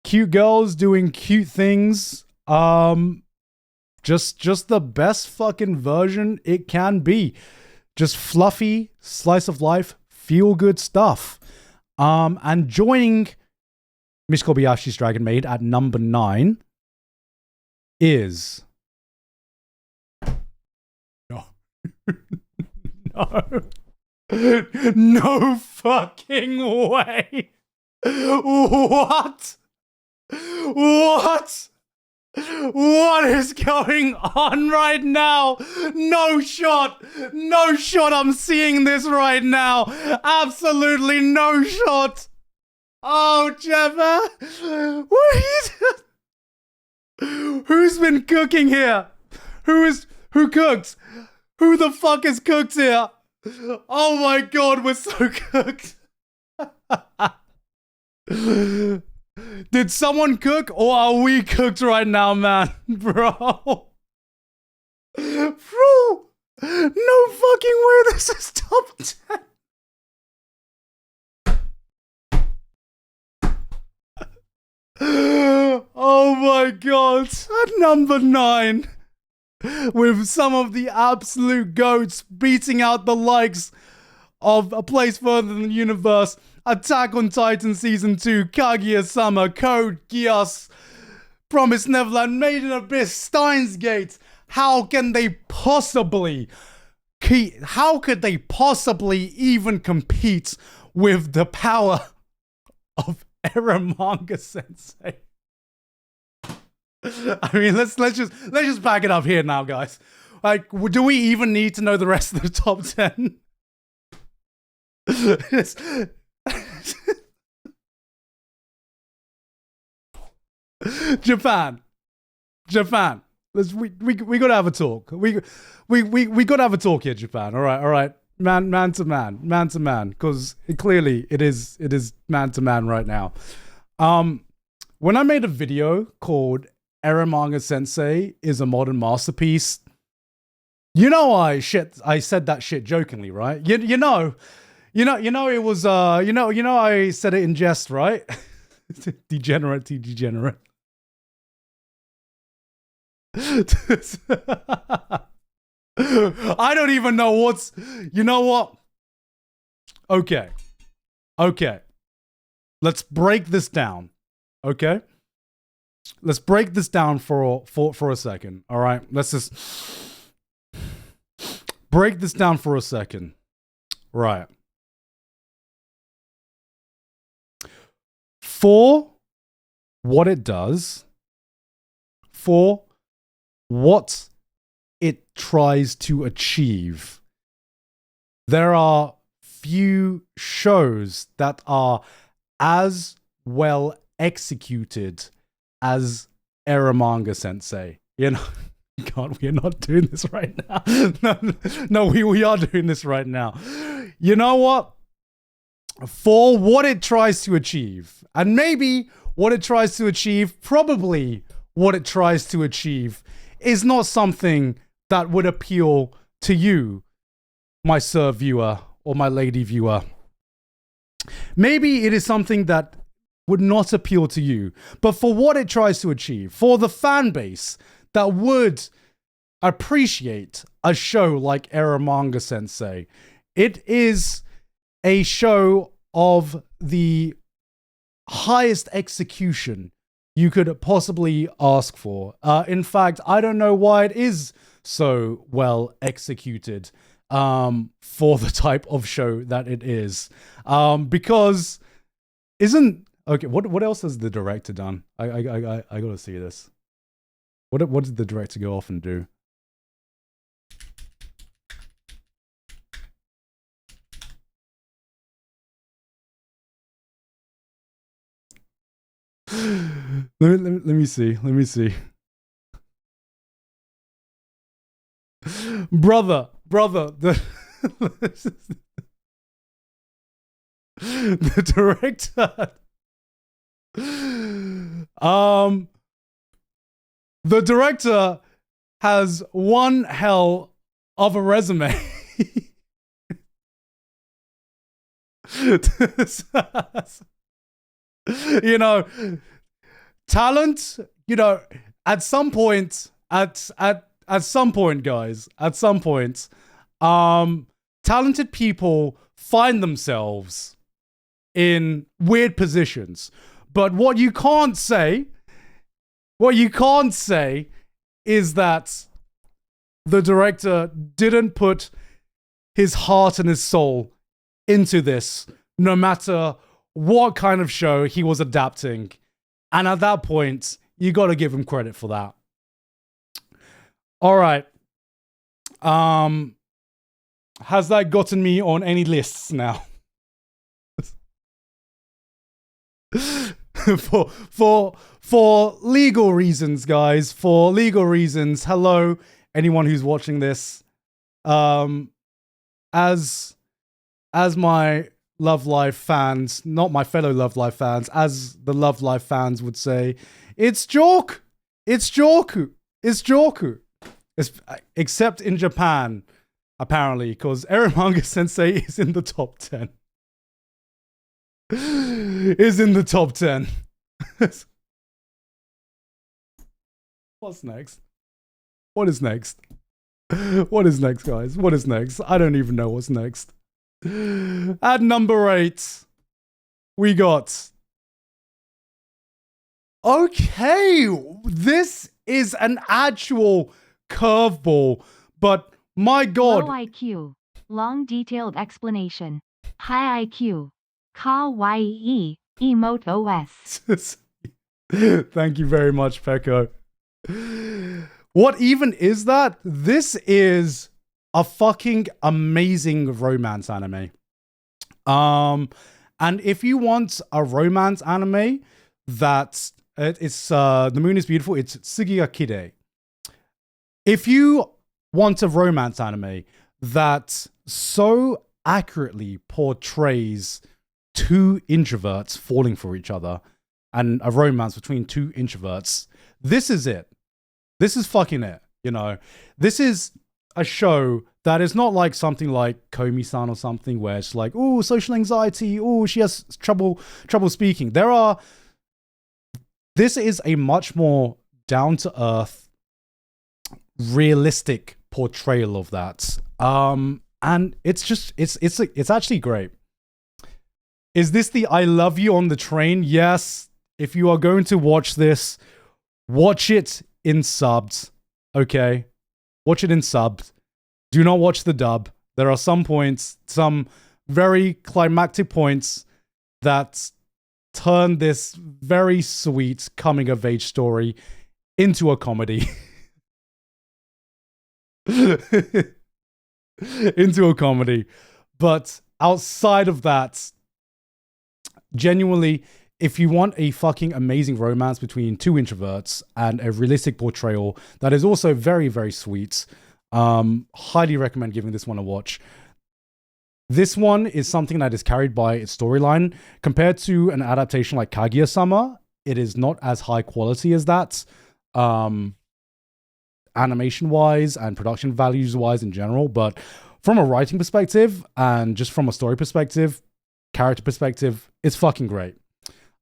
cute girls doing cute things. Just the best fucking version it can be. Just fluffy, slice of life, feel good stuff. And joining Mish Kobayashi's Dragon Maid at number 9 is... No. No. No fucking way. What? What? What is going on right now? No shot. No shot. I'm seeing this right now. Absolutely no shot. Oh, Jemma. What are you doing? Who's been cooking here? Who cooked? Who the fuck is cooked here? Oh my god, we're so cooked. Did someone cook or are we cooked right now, man? Bro. Bro. No fucking way this is top 10. Oh my god. At number 9. With some of the absolute goats beating out the likes of A Place Further Than the Universe, Attack on Titan Season 2, Kaguya-sama, Code Geass, Promised Neverland, Made in Abyss, Steins Gate. How can they possibly even compete with the power of Eromanga Sensei? I mean, let's just back it up here now, guys. Like, do we even need to know the rest of the top 10? Japan. We gotta have a talk. We gotta have a talk here, Japan. All right. Man to man, because clearly it is man to man right now. When I made a video called Eromanga Sensei is a modern masterpiece, you know I said that shit jokingly, right? You know it was I said it in jest, right? Degenerate. I don't even know what's. You know what? Okay. Let's break this down. Okay. Let's break this down for a second. All right. Let's just break this down for a second. Right. For what it does, for what it tries to achieve, there are few shows that are as well executed as Eromanga Sensei. You know, God, we are not doing this right now. No, we are doing this right now. You know what? For what it tries to achieve, and maybe what it tries to achieve, probably what it tries to achieve, is not something that would appeal to you, my sir viewer or my lady viewer. Maybe it is something that would not appeal to you, but for what it tries to achieve, for the fan base that would appreciate a show like Eromanga Sensei, it is a show of the highest execution you could possibly ask for. In fact, I don't know why it is so well executed for the type of show that it is. Because okay, what else has the director done? I gotta see this. What did the director go off and do? Let me see. Brother, the director. The director has one hell of a resume. You know, talent, you know, at some point, guys, talented people find themselves in weird positions. But what you can't say is that the director didn't put his heart and his soul into this, no matter what kind of show he was adapting. And at that point, you got to give him credit for that. All right. Has that gotten me on any lists now? For legal reasons, guys, for legal reasons, hello, anyone who's watching this. As my Love Live fans, not my fellow Love Live fans, as the Love Live fans would say, it's Joku. Except in Japan, apparently, because Eromanga Sensei is in the top 10. Is in the top 10. What's next? What is next? What is next, guys? What is next? I don't even know what's next. At number 8, we got... Okay, this is an actual curveball, but my god. Low IQ. Long detailed explanation. High IQ. Kawaii. Emote OS. Thank you very much, Pekko. What even is that? This is a fucking amazing romance anime. And if you want a romance anime that it's The Moon is Beautiful, it's Sugi ga Kirei. If you want a romance anime that so accurately portrays two introverts falling for each other and a romance between two introverts, this is it. This is fucking it, you know. This is a show that is not like something like Komi-san or something where it's like, oh, social anxiety, oh, she has trouble speaking. This is a much more down-to-earth, realistic portrayal of that. And it's actually great. Is this the I love you on the train? Yes. If you are going to watch this, watch it in subbed. Okay? Watch it in subbed. Do not watch the dub. There are some points, some very climactic points that turn this very sweet coming of age story into a comedy. Into a comedy. But outside of that, genuinely, if you want a fucking amazing romance between two introverts and a realistic portrayal that is also very, very sweet, highly recommend giving this one a watch. This one is something that is carried by its storyline. Compared to an adaptation like Kaguya-sama, it is not as high quality as that. Animation-wise and production values-wise in general. But from a writing perspective and just from a story perspective, character perspective, it's fucking great.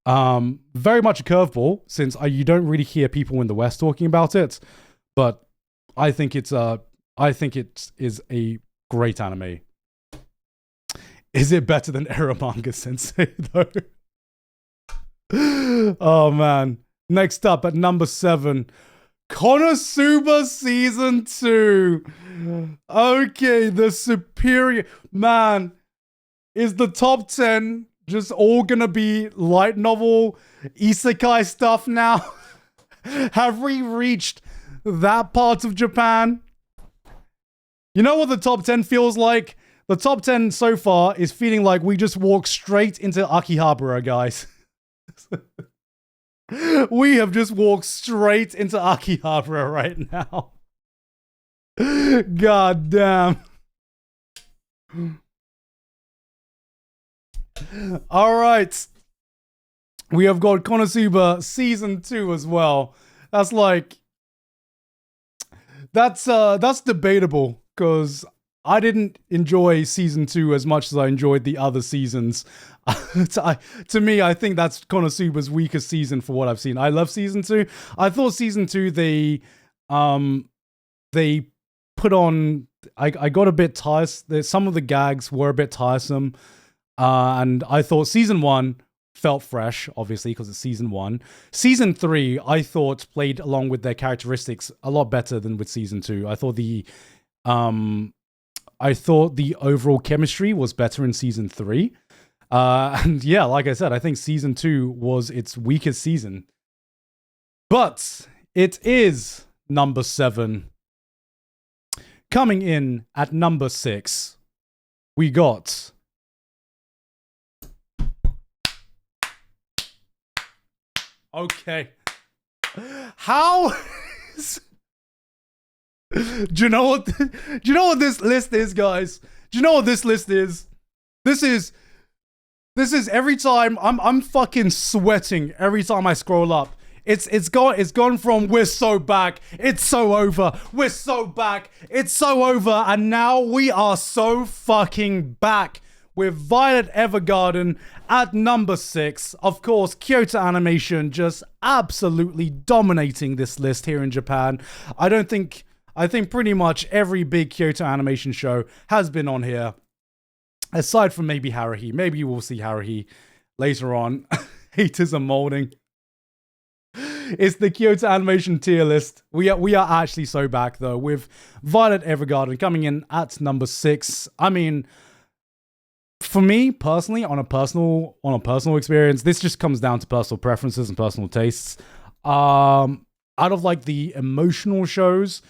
Very much a curveball since you don't really hear people in the West talking about it. But I think it is a great anime. Is it better than Eromanga Sensei though? Oh man. Next up at number 7, Konosuba Season 2. Okay, the superior man. Is the top 10 just all gonna be light novel isekai stuff now? Have we reached that part of Japan? You know what the top 10 feels like? The top 10 so far is feeling like we just walked straight into Akihabara, guys. We have just walked straight into Akihabara right now. God damn. All right. We have got Konosuba Season 2 as well. That's debatable because I didn't enjoy Season 2 as much as I enjoyed the other seasons. To me, I think that's Konosuba's weakest season for what I've seen. I love Season 2. I thought Season 2, they put on... I got a bit tiresome. Some of the gags were a bit tiresome. And I thought Season 1 felt fresh, obviously, because it's Season 1. Season 3, I thought, played along with their characteristics a lot better than with Season 2. I thought the overall chemistry was better in Season 3. And yeah, like I said, I think Season 2 was its weakest season. But it is number 7. Coming in at number 6, we got... Okay. How... Do you know what this list is, guys? Do you know what this list is? This is every time I'm fucking sweating every time I scroll up. It's gone from we're so back, it's so over, we're so back, it's so over, and now we are so fucking back with Violet Evergarden at number 6. Of course, Kyoto Animation just absolutely dominating this list here in Japan. I think pretty much every big Kyoto Animation show has been on here. Aside from maybe Haruhi. Maybe you will see Haruhi later on. Haters are molding. It's the Kyoto Animation tier list. We are actually so back though, with Violet Evergarden coming in at number 6. I mean, for me personally, on a personal experience, this just comes down to personal preferences and personal tastes. out of like the emotional shows,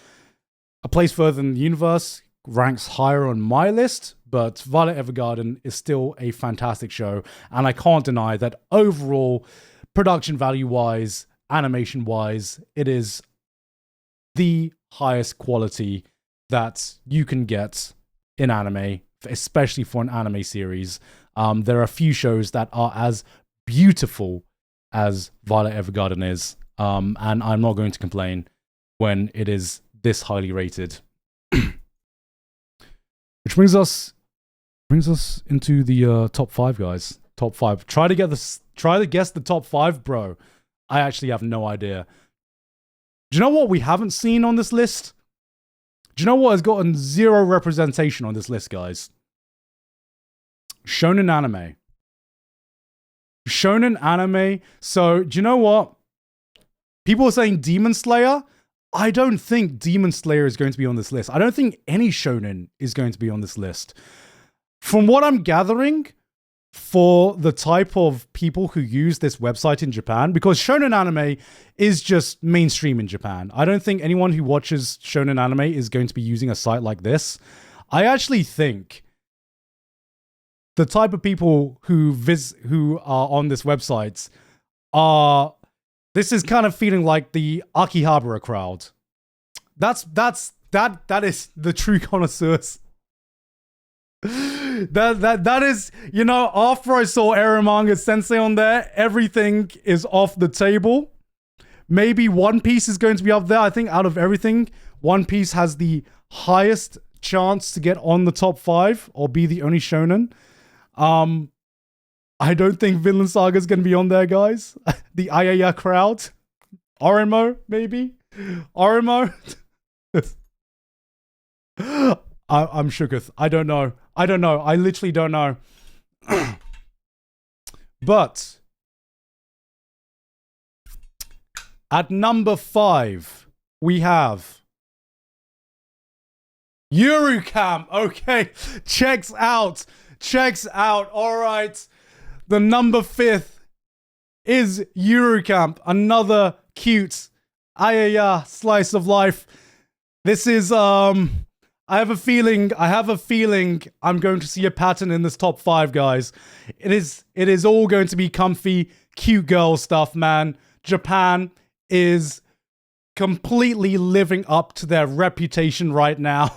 A Place Further in the Universe ranks higher on my list, but Violet Evergarden is still a fantastic show, and I can't deny that overall, production value wise, animation wise, it is the highest quality that you can get in anime, especially for an anime series. There are a few shows that are as beautiful as Violet Evergarden is, and I'm not going to complain when it is this highly rated. Which brings us into the top 5, guys. Top 5. Try to guess the top 5, bro. I actually have no idea. Do you know what we haven't seen on this list? Do you know what has gotten zero representation on this list, guys? Shonen anime. Shonen anime. So, do you know what? People are saying Demon Slayer. I don't think Demon Slayer is going to be on this list. I don't think any shonen is going to be on this list. From what I'm gathering, for the type of people who use this website in Japan, because shonen anime is just mainstream in Japan. I don't think anyone who watches shonen anime is going to be using a site like this. I actually think the type of people who are on this website are... This is kind of feeling like the Akihabara crowd. That is the true connoisseurs. That is, you know, after I saw Eromanga Sensei on there, everything is off the table. Maybe One Piece is going to be up there. I think out of everything, One Piece has the highest chance to get on the top 5 or be the only shonen. I don't think Vinland Saga is going to be on there, guys. The Ayaya crowd. Oremo, maybe? Oremo? I'm shooketh. I don't know. I literally don't know. But at number 5, we have Eurocamp. Okay. Checks out. All right. The number 5th is Eurocamp, another cute ayaya slice of life. This is I have a feeling I'm going to see a pattern in this top 5, guys. It is all going to be comfy, cute girl stuff, man. Japan is completely living up to their reputation right now.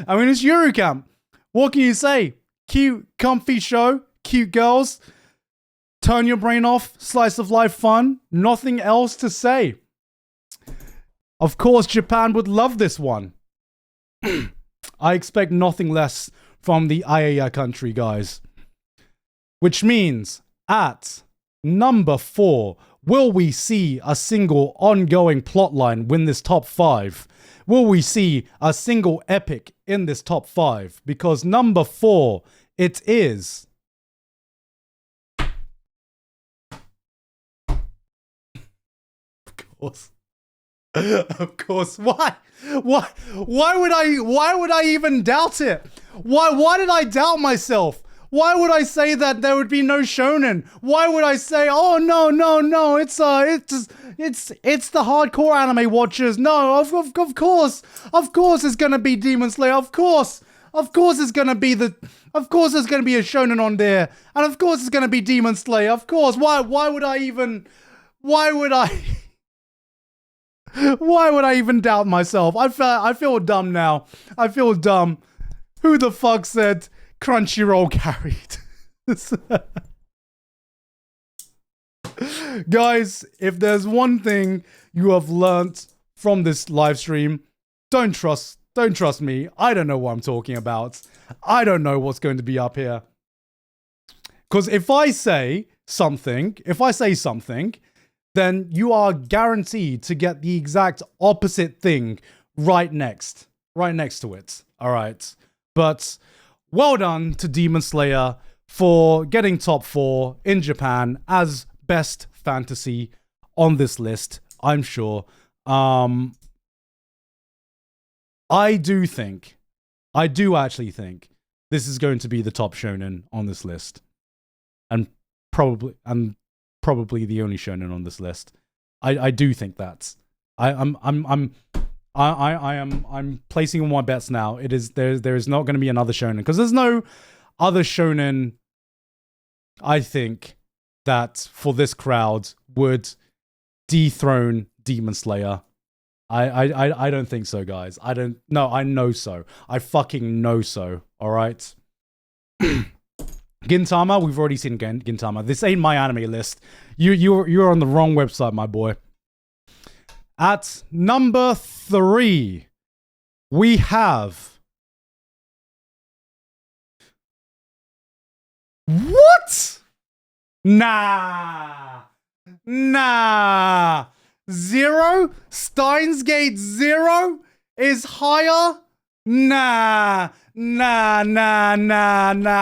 I mean, it's Eurocamp. What can you say? Cute, comfy show, cute girls, turn your brain off, slice of life fun, nothing else to say. Of course, Japan would love this one. I expect nothing less from the Ayaya country, guys. Which means, at number 4, will we see a single ongoing plotline win this top 5? Will we see a single epic in this top 5? Because number 4, it is... Of course. Why would I even doubt it? Why did I doubt myself? Why would I say that there would be no shonen? Why would I say, oh no, it's the hardcore anime watchers. No, of course it's gonna be Demon Slayer. Of course it's gonna be of course there's gonna be a shonen on there, and of course it's gonna be Demon Slayer. Of course. Why would I even doubt myself? I feel dumb now. I feel dumb. Who the fuck said Crunchyroll carried? Guys, if there's one thing you have learnt from this live stream, don't trust me. I don't know what I'm talking about. I don't know what's going to be up here. Because if I say something, then you are guaranteed to get the exact opposite thing right next to it. All right. But well done to Demon Slayer for getting top 4 in Japan as best fantasy on this list, I'm sure. I do actually think this is going to be the top shonen on this list. And probably the only shonen on this list. I do think that. I'm placing all my bets now. It is there is not going to be another shonen because there's no other shonen. I think that for this crowd would dethrone Demon Slayer. I don't think so, guys. I don't. No, I know so. I fucking know so. All right. Gintama, we've already seen Gintama. This ain't my anime list. You're on the wrong website, my boy. At number 3, we have... What? Nah. Zero? Steins Gate Zero is higher? Nah.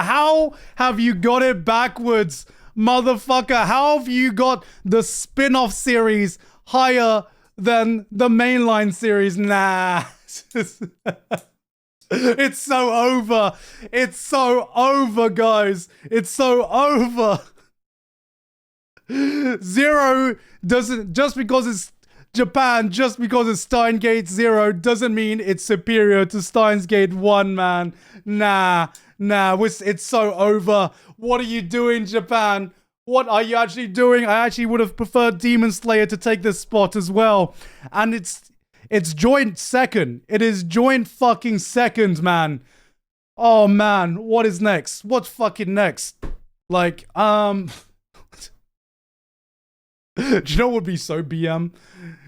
How have you got it backwards, motherfucker? How have you got the spin-off series higher than the mainline series? Nah. It's so over. It's so over, guys. It's so over. Zero doesn't, just because it's Japan, just because it's Steins Gate Zero doesn't mean it's superior to Steins Gate 1, man. Nah, it's so over. What are you doing, Japan? What are you actually doing? I actually would have preferred Demon Slayer to take this spot as well. And it's joint second. It is joint fucking second, man. Oh, man. What is next? What's fucking next? Like, do you know what would be so BM?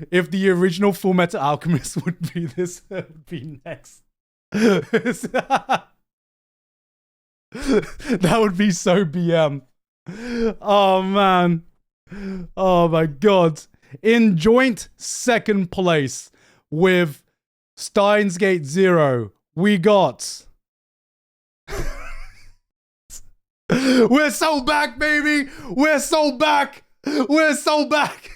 If the original Fullmetal Alchemist would be this, would be next. That would be so BM. Oh, man. Oh, my God. In joint second place with Steins Gate Zero, we got... We're so back, baby! We're so back! We're so back!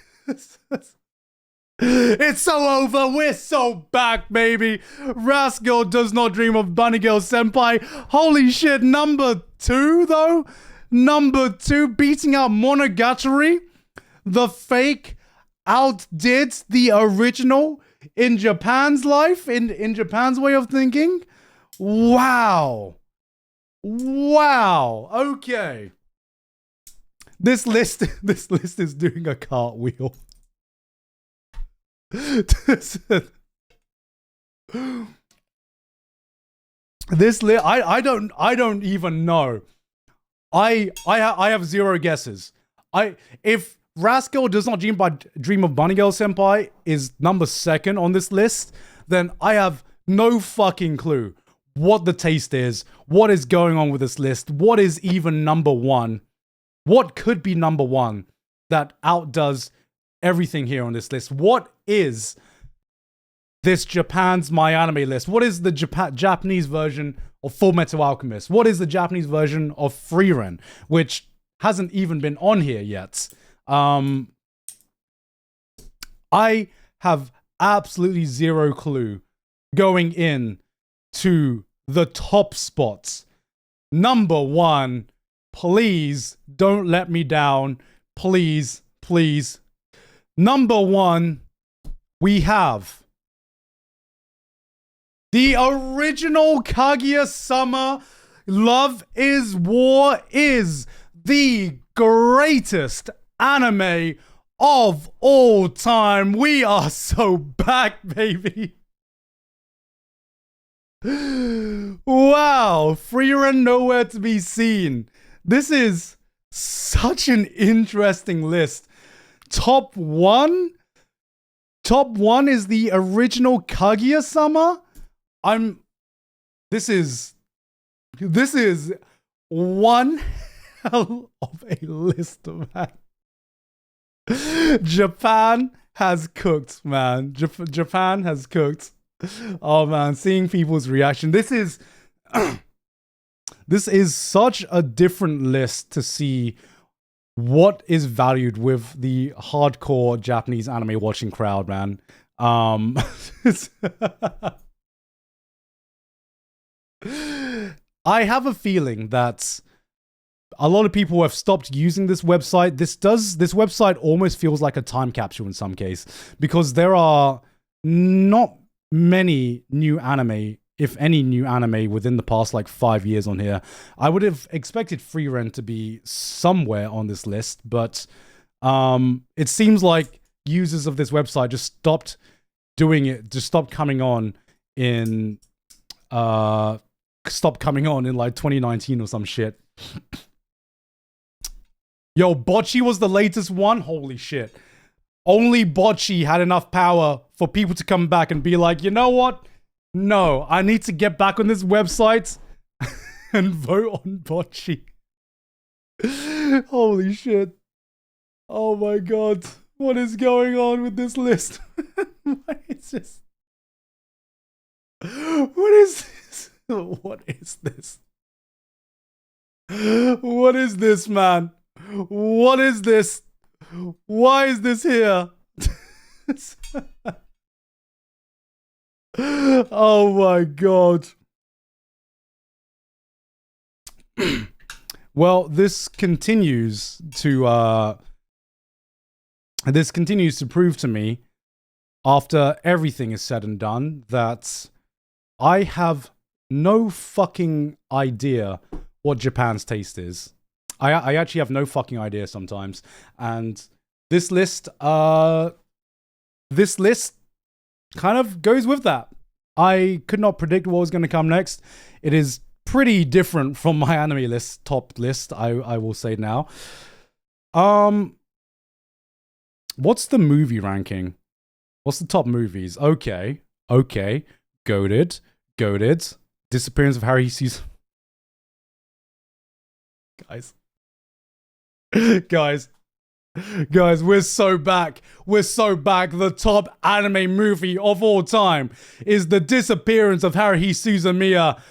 It's so over! We're so back, baby! Rascal Does Not Dream of Bunny Girl Senpai. Holy shit, number 2, though? Number 2, beating out Monogatari. The fake outdid the original in Japan's life, in Japan's way of thinking. Wow. Okay. This list is doing a cartwheel. This I don't even know. I have zero guesses. If Rascal Does Not Dream of Bunny Girl Senpai is number 2 on this list, then I have no fucking clue what the taste is, what is going on with this list, what is even number 1. What could be number 1 that outdoes everything here on this list? What is this Japan's My Anime list? What is the Japanese version of Fullmetal Alchemist? What is the Japanese version of Frieren, which hasn't even been on here yet? I have absolutely zero clue going in to the top spots. Number 1, please don't let me down. Please. Number 1, we have the original Kaguya-sama. Love is War is the greatest anime of all time. We are so back, baby. Wow, Frieren nowhere to be seen. This is such an interesting list. Top 1 is the original Kaguya-sama. This is one hell of a list, man. Japan has cooked, man. Japan has cooked. Oh man, seeing people's reaction. This is such a different list to see what is valued with the hardcore Japanese anime watching crowd, man. I have a feeling that a lot of people have stopped using this website. This website almost feels like a time capsule in some case, because there are not many new anime, if any new anime, within the past like 5 years on here. I would have expected Free Rent to be somewhere on this list, but it seems like users of this website just stopped doing it, just stopped coming on in like 2019 or some shit. Yo, Bocchi was the latest one? Holy shit. Only Bocchi had enough power for people to come back and be like, you know what? No, I need to get back on this website and vote on Bocchi. Holy shit. Oh my god. What is going on with this list? What is this? What is this? What is this? What is this, man? What is this? Why is this here? Oh my god. Well, this continues to prove to me, after everything is said and done, that I have no fucking idea what Japan's taste is. I actually have no fucking idea sometimes. And this list kind of goes with that. I could not predict what was going to come next. It is pretty different from my anime list, top list, I will say now. What's the movie ranking? What's the top movies? Okay. Goated. Disappearance of Harry Season. Guys, we're so back. The top anime movie of all time is The Disappearance of Haruhi Suzumiya.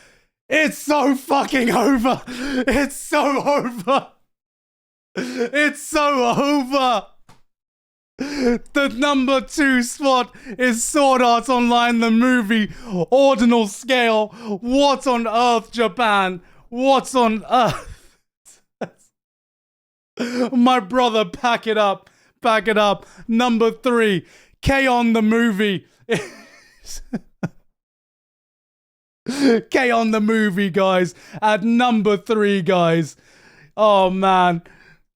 It's so fucking over. It's so over. The number 2 spot is Sword Art Online, the movie, ordinal scale. What on earth, Japan? What on earth? My brother, pack it up. Number 3, K-On! The movie. K-On! The movie, guys. At number 3, guys. Oh, man.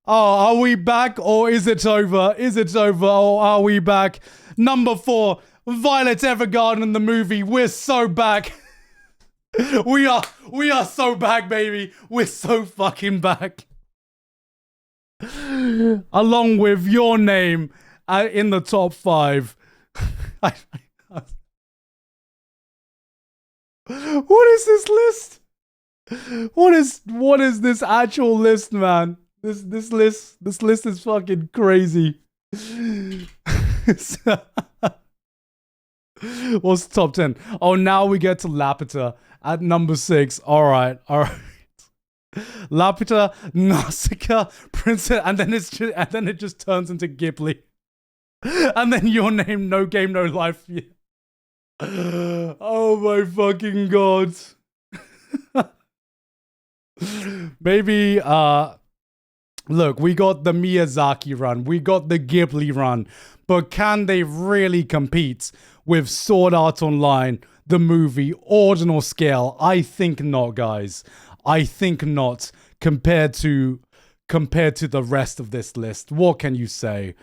Oh, are we back or is it over? Or are we back? Number 4, Violet Evergarden, the movie. We're so back. We are so back, baby. We're so fucking back. Along with Your Name in the top 5. What is this list? What is this actual list, man? This list is fucking crazy. What's the top 10? Oh, now we get to Laputa at number 6. All right. Laputa, Nausicaa, Princess, and then it just turns into Ghibli, and then Your Name, No Game, No Life. Yeah. Oh my fucking god. Maybe look, we got the Miyazaki run, we got the Ghibli run, but can they really compete with Sword Art Online, the movie, ordinal scale? I think not, guys. I think not, compared to the rest of this list. What can you say?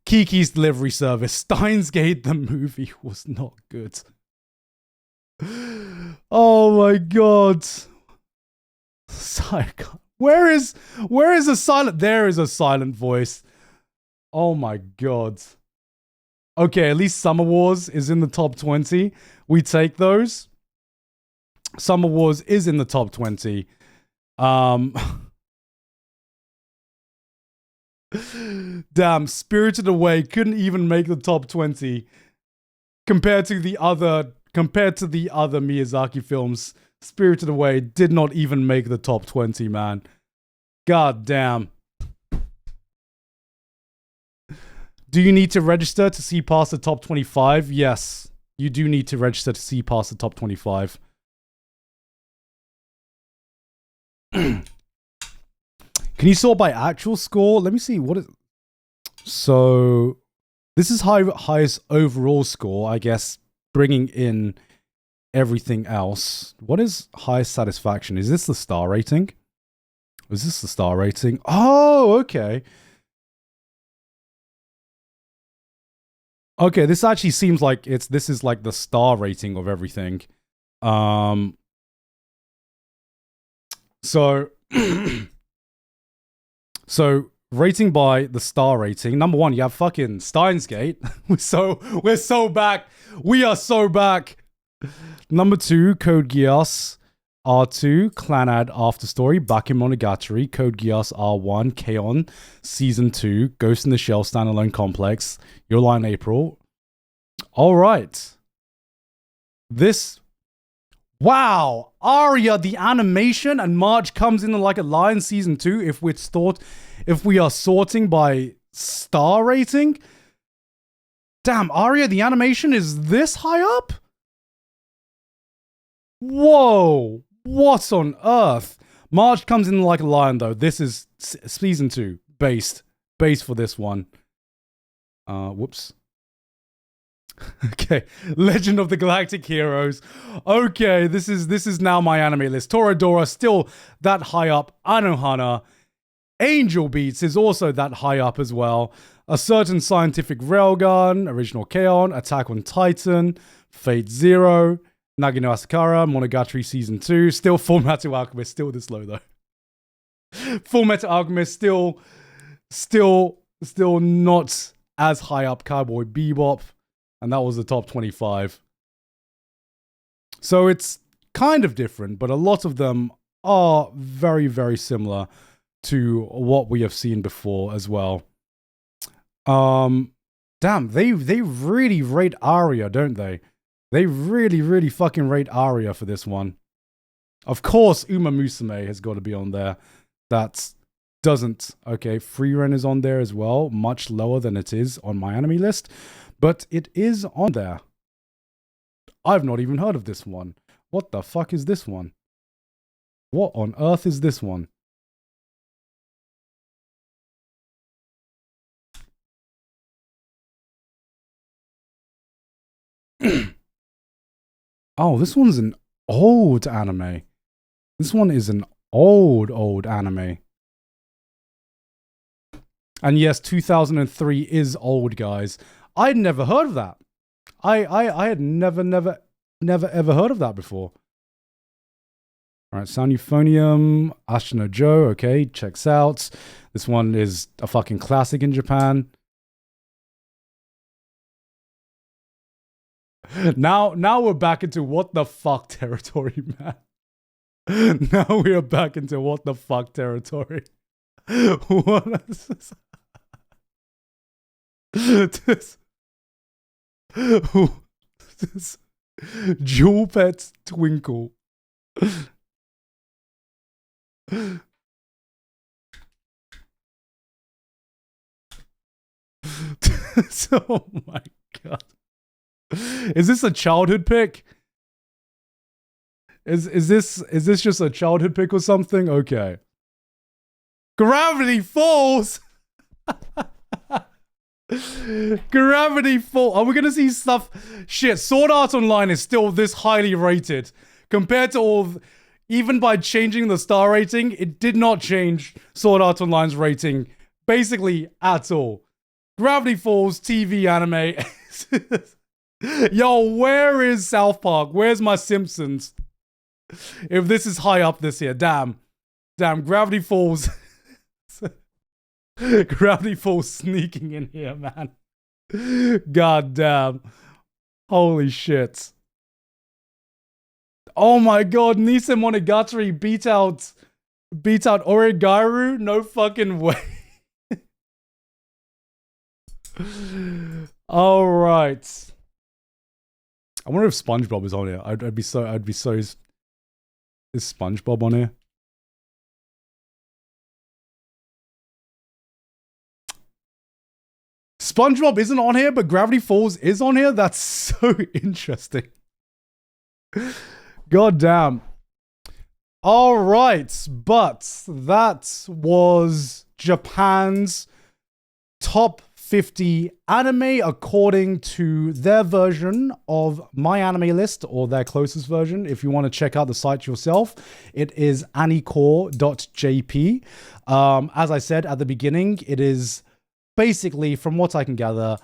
Kiki's Delivery Service, Steins Gate, the movie, was not good. Oh my god. Where is a silent? There is a silent voice. Oh my god. Okay, at least Summer Wars is in the top 20. We take those. Summer Wars is in the top 20. Damn, Spirited Away couldn't even make the top 20 compared to the other Miyazaki films. Spirited Away did not even make the top 20, man. God damn. Do you need to register to see past the top 25? Yes, you do need to register to see past the top 25. Can you sort by actual score? Let me see. What is... So, this is highest overall score, I guess, bringing in everything else. What is highest satisfaction? Is this the star rating? Is this the star rating? Oh, okay. Okay, this actually seems like this is like the star rating of everything. So so rating by the star rating. Number 1, you have fucking Steins Gate. we're so back. We are so back. Number 2, Code Geass R2, Clanad After Story, back in Monogatari, Code Geass R1, KyoAni, Season 2, Ghost in the Shell Standalone Complex, Your Line April. Alright. This... Wow! Aria, the animation, and March comes in like a line Season 2 if we are sorting by star rating. Damn, Aria, the animation is this high up? Whoa! What on earth? March comes in like a lion, though. This is Season 2. Based for this one. Whoops. Okay. Legend of the Galactic Heroes. Okay, this is now my anime list. Toradora, still that high up. Anohana. Angel Beats is also that high up as well. A Certain Scientific Railgun. Original KyoAni. Attack on Titan. Fate Zero. Nagino Asakara, Monogatari Season 2. Still Full Metal Alchemist, still this low though. Full Metal Alchemist still not as high up. Cowboy Bebop, and that was the top 25. So it's kind of different, but a lot of them are very, very similar to what we have seen before as well. Damn, they really rate Aria, don't they? They really, really fucking rate Aria for this one. Of course, Uma Musume has got to be on there. That doesn't. Okay, Freeren is on there as well. Much lower than it is on my anime list. But it is on there. I've not even heard of this one. What the fuck is this one? What on earth is this one? Oh, this one's an old anime. This one is an old anime. And yes, 2003 is old, guys. I'd never heard of that. I had never ever heard of that before. All right, Sound Euphonium, Ashino Joe, okay, checks out. This one is a fucking classic in Japan. Now we're back into what the fuck territory, man. Now we are back into what the fuck territory. What is this? This Jewel Pet Twinkle. Oh my god. Is this a childhood pick? Is this just a childhood pick or something? Okay. Gravity Falls. Gravity Falls. Are we gonna see stuff? Shit. Sword Art Online is still this highly rated compared to all. Even by changing the star rating, it did not change Sword Art Online's rating basically at all. Gravity Falls TV anime. Yo, where is South Park? Where's my Simpsons? If this is high up this year, damn, Gravity Falls. Gravity Falls sneaking in here, man. God damn. Holy shit. Oh my god, Nisa Monogatari beat out Origairu? No fucking way. Alright. I wonder if SpongeBob is on here. I'd be so is SpongeBob on here? SpongeBob isn't on here, but Gravity Falls is on here? That's so interesting. God damn. All right, but that was Japan's top 50 anime according to their version of My Anime List, or their closest version. If you want to check out the site yourself, it is anicore.jp. As I said at the beginning, it is basically, from what I can gather,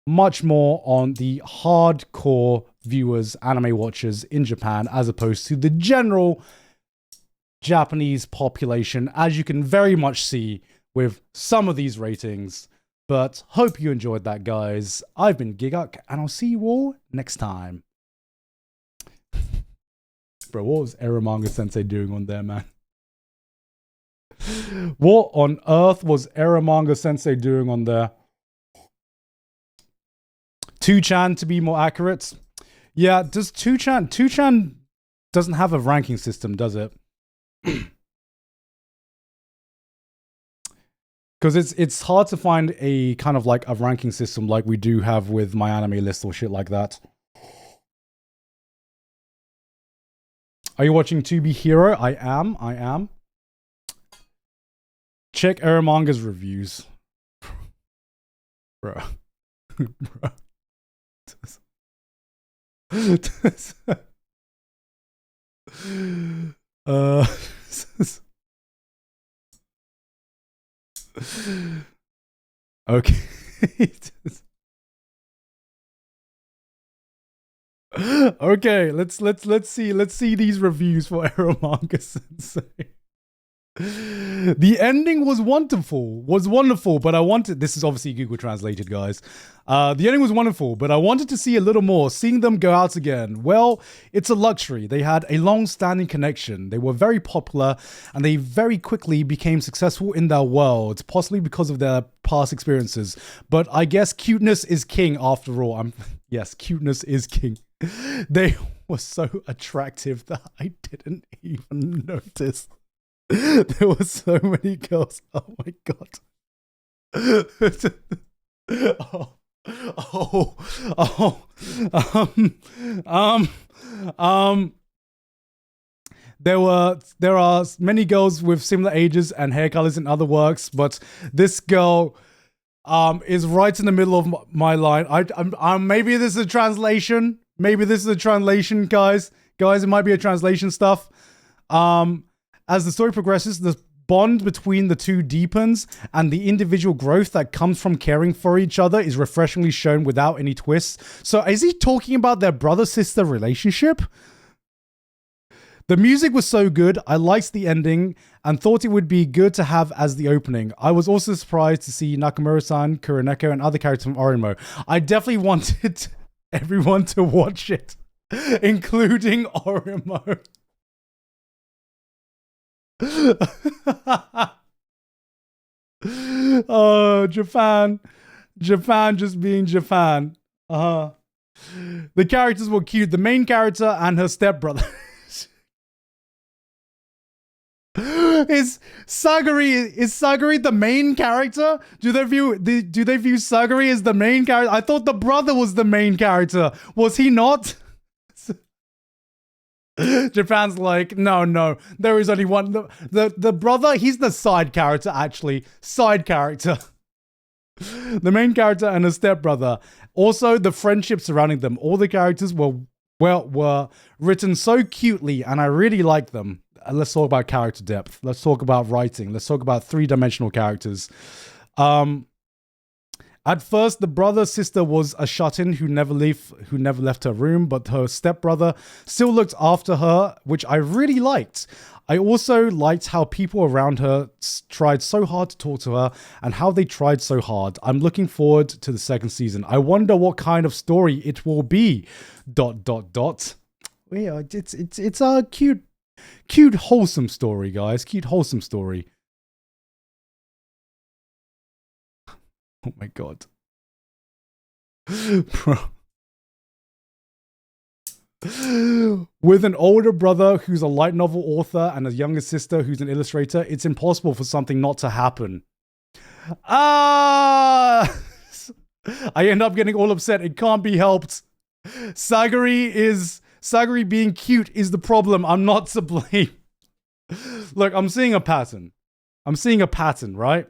much more on the hardcore viewers, anime watchers in Japan, as opposed to the general Japanese population, as you can very much see with some of these ratings. But hope you enjoyed that, guys. I've been Gigguk, and I'll see you all next time. Bro, what was Eromanga Sensei doing on there, man? What on earth was Eromanga Sensei doing on there? 2chan to be more accurate. Yeah, does 2chan doesn't have a ranking system, does it? Because it's hard to find a kind of like a ranking system like we do have with My Anime List or shit like that. Are you watching To Be Hero? I am. Check Eramanga's reviews. Bro. Bro. Okay. Okay, let's see these reviews for Eromanga Sensei. The ending was wonderful, but I wanted, this is obviously Google translated, guys. The ending was wonderful, but I wanted to see a little more, seeing them go out again. Well, it's a luxury. They had a long-standing connection. They were very popular, and they very quickly became successful in their worlds, possibly because of their past experiences. But I guess cuteness is king after all. Yes, cuteness is king. They were so attractive that I didn't even notice. There were so many girls. Oh my god. There are many girls with similar ages and hair colors in other works, but this girl is right in the middle of my line. Maybe this is a translation. Maybe this is a translation, guys. Guys, it might be a translation stuff. As the story progresses, the bond between the two deepens, and the individual growth that comes from caring for each other is refreshingly shown without any twists. So is he talking about their brother-sister relationship? The music was so good, I liked the ending and thought it would be good to have as the opening. I was also surprised to see Nakamura-san, Kuroneko, and other characters from Orimo. I definitely wanted everyone to watch it, including Orimo. Oh, Japan just being Japan. The characters were cute. The main character and her stepbrother. Is Sagari the main character? Do they view Sagari as the main character? I thought the brother was the main character. Was he not? Japan's like, no, there is only one. The brother, he's the side character, actually. Side character. The main character and his stepbrother. Also, the friendship surrounding them. All the characters were written so cutely, and I really like them. Let's talk about character depth. Let's talk about writing. Let's talk about three-dimensional characters. At first, the brother-sister was a shut-in who never left her room, but her stepbrother still looked after her, which I really liked. I also liked how people around her tried so hard to talk to her, and how they tried so hard. I'm looking forward to the second season. I wonder what kind of story it will be. ... Yeah, it's a cute, wholesome story, guys. Cute, wholesome story. Oh my god. Bro. With an older brother who's a light novel author and a younger sister who's an illustrator, it's impossible for something not to happen. I end up getting all upset. It can't be helped. Sagari being cute is the problem. I'm not to blame. Look, I'm seeing a pattern. I'm seeing a pattern, right?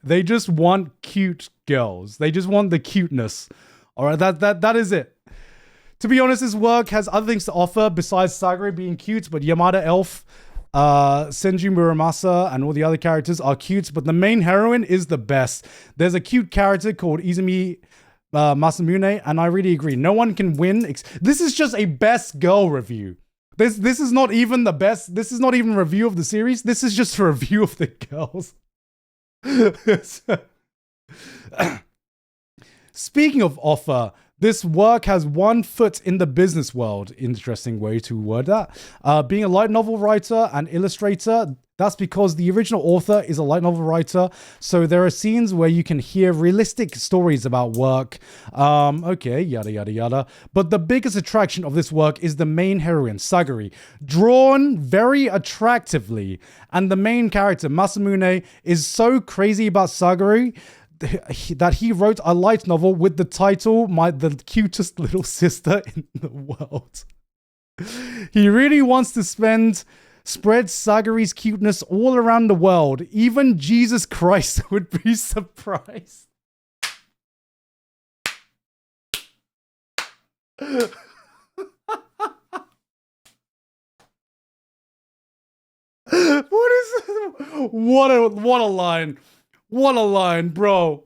They just want cute girls. They just want the cuteness. All right, that is it. To be honest, this work has other things to offer besides Sagare being cute, but Yamada Elf, Senju Muramasa, and all the other characters are cute, but the main heroine is the best. There's a cute character called Izumi Masamune, and I really agree. No one can win. This is just a best girl review. This is not even the best. This is not even a review of the series. This is just a review of the girls. Speaking of offer, this work has one foot in the business world. Interesting way to word that. Being a light novel writer and illustrator, that's because the original author is a light novel writer. So there are scenes where you can hear realistic stories about work. Okay, yada, yada, yada. But the biggest attraction of this work is the main heroine, Sagari, drawn very attractively. And the main character, Masamune, is so crazy about Sagari that he wrote a light novel with the title the cutest little sister in the world. He really wants to spread Sagari's cuteness all around the world. Even Jesus Christ would be surprised. What is this? What a line. What a line, bro.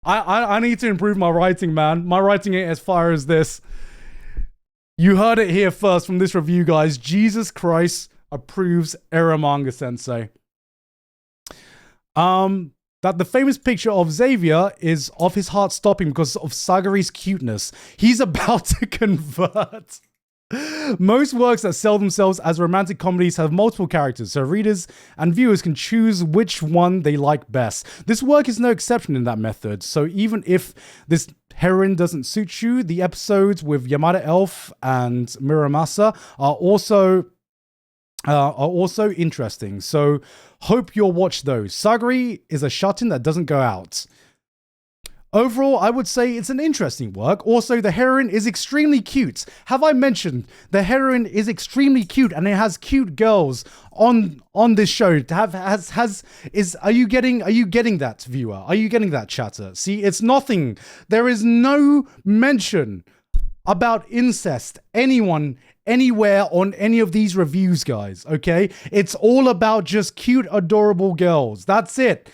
I need to improve my writing, man. My writing ain't as far as this. You heard it here first from this review, guys. Jesus Christ approves Era Manga Sensei. That the famous picture of Xavier is of his heart stopping because of Sagari's cuteness. He's about to convert. Most works that sell themselves as romantic comedies have multiple characters, so readers and viewers can choose which one they like best. This work is no exception in that method, so even if this heroine doesn't suit you, the episodes with Yamada Elf and Muramasa are also interesting, so hope you'll watch those. Sagari is a shut-in that doesn't go out. Overall, I would say it's an interesting work. Also, the heroine is extremely cute. Have I mentioned the heroine is extremely cute and it has cute girls on this show? Are you getting that, viewer? Are you getting that, chatter? See, it's nothing. There is no mention about incest, anywhere on any of these reviews, guys, okay? It's all about just cute, adorable girls. That's it.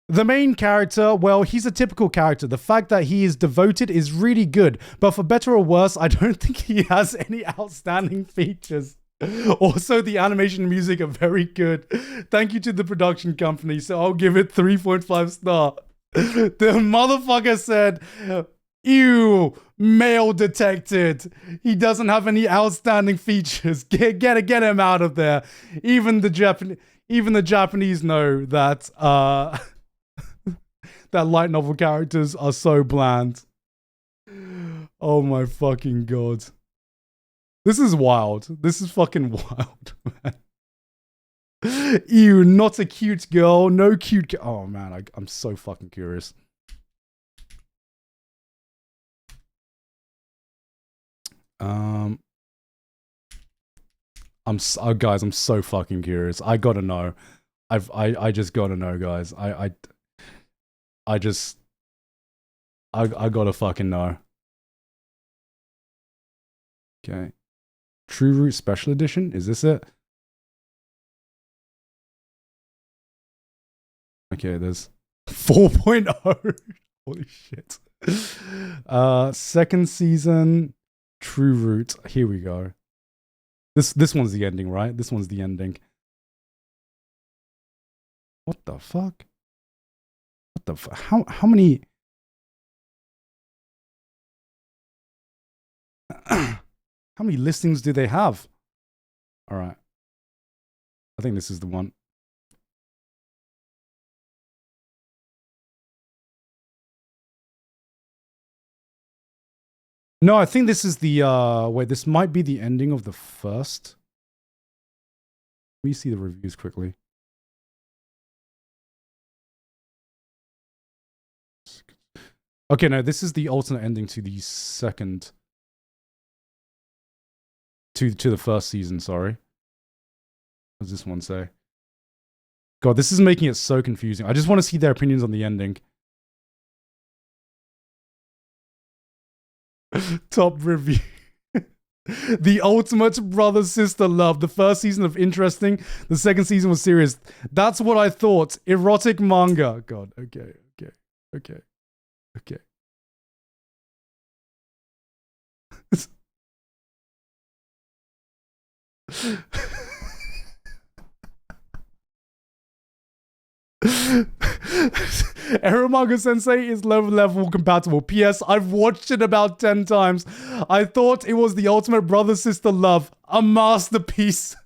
The main character, well, he's a typical character. The fact that he is devoted is really good, but for better or worse, I don't think he has any outstanding features. Also, the animation and music are very good. Thank you to the production company, so I'll give it 3.5 star. The motherfucker said, ew, male detected. He doesn't have any outstanding features. Get him out of there. Even the Japanese know that that light novel characters are so bland. Oh my fucking god. This is wild. This is fucking wild, man. Ew, not a cute girl. No cute. Oh man, I'm so fucking curious. Guys, I'm so fucking curious. I gotta know. I just gotta know, guys. I gotta fucking know. Okay. True Root Special Edition? Is this it? Okay, there's 4.0. Holy shit. Second season, True Root. Here we go. This one's the ending, right? This one's the ending. What the fuck? What the fuck? How many? How many listings do they have? All right. I think this is the one. No, I think this is the, wait, this might be the ending of the first. Let me see the reviews quickly. Okay, no, this is the alternate ending to the second. to the first season, sorry. What does this one say? God, this is making it so confusing. I just want to see their opinions on the ending. Top review. The ultimate brother-sister love. The first season of interesting. The second season was serious. That's what I thought. Erotic manga. God, okay. Eromanga Sensei is low level compatible. P.S. I've watched it about 10 times. I thought it was the ultimate brother-sister love. A masterpiece.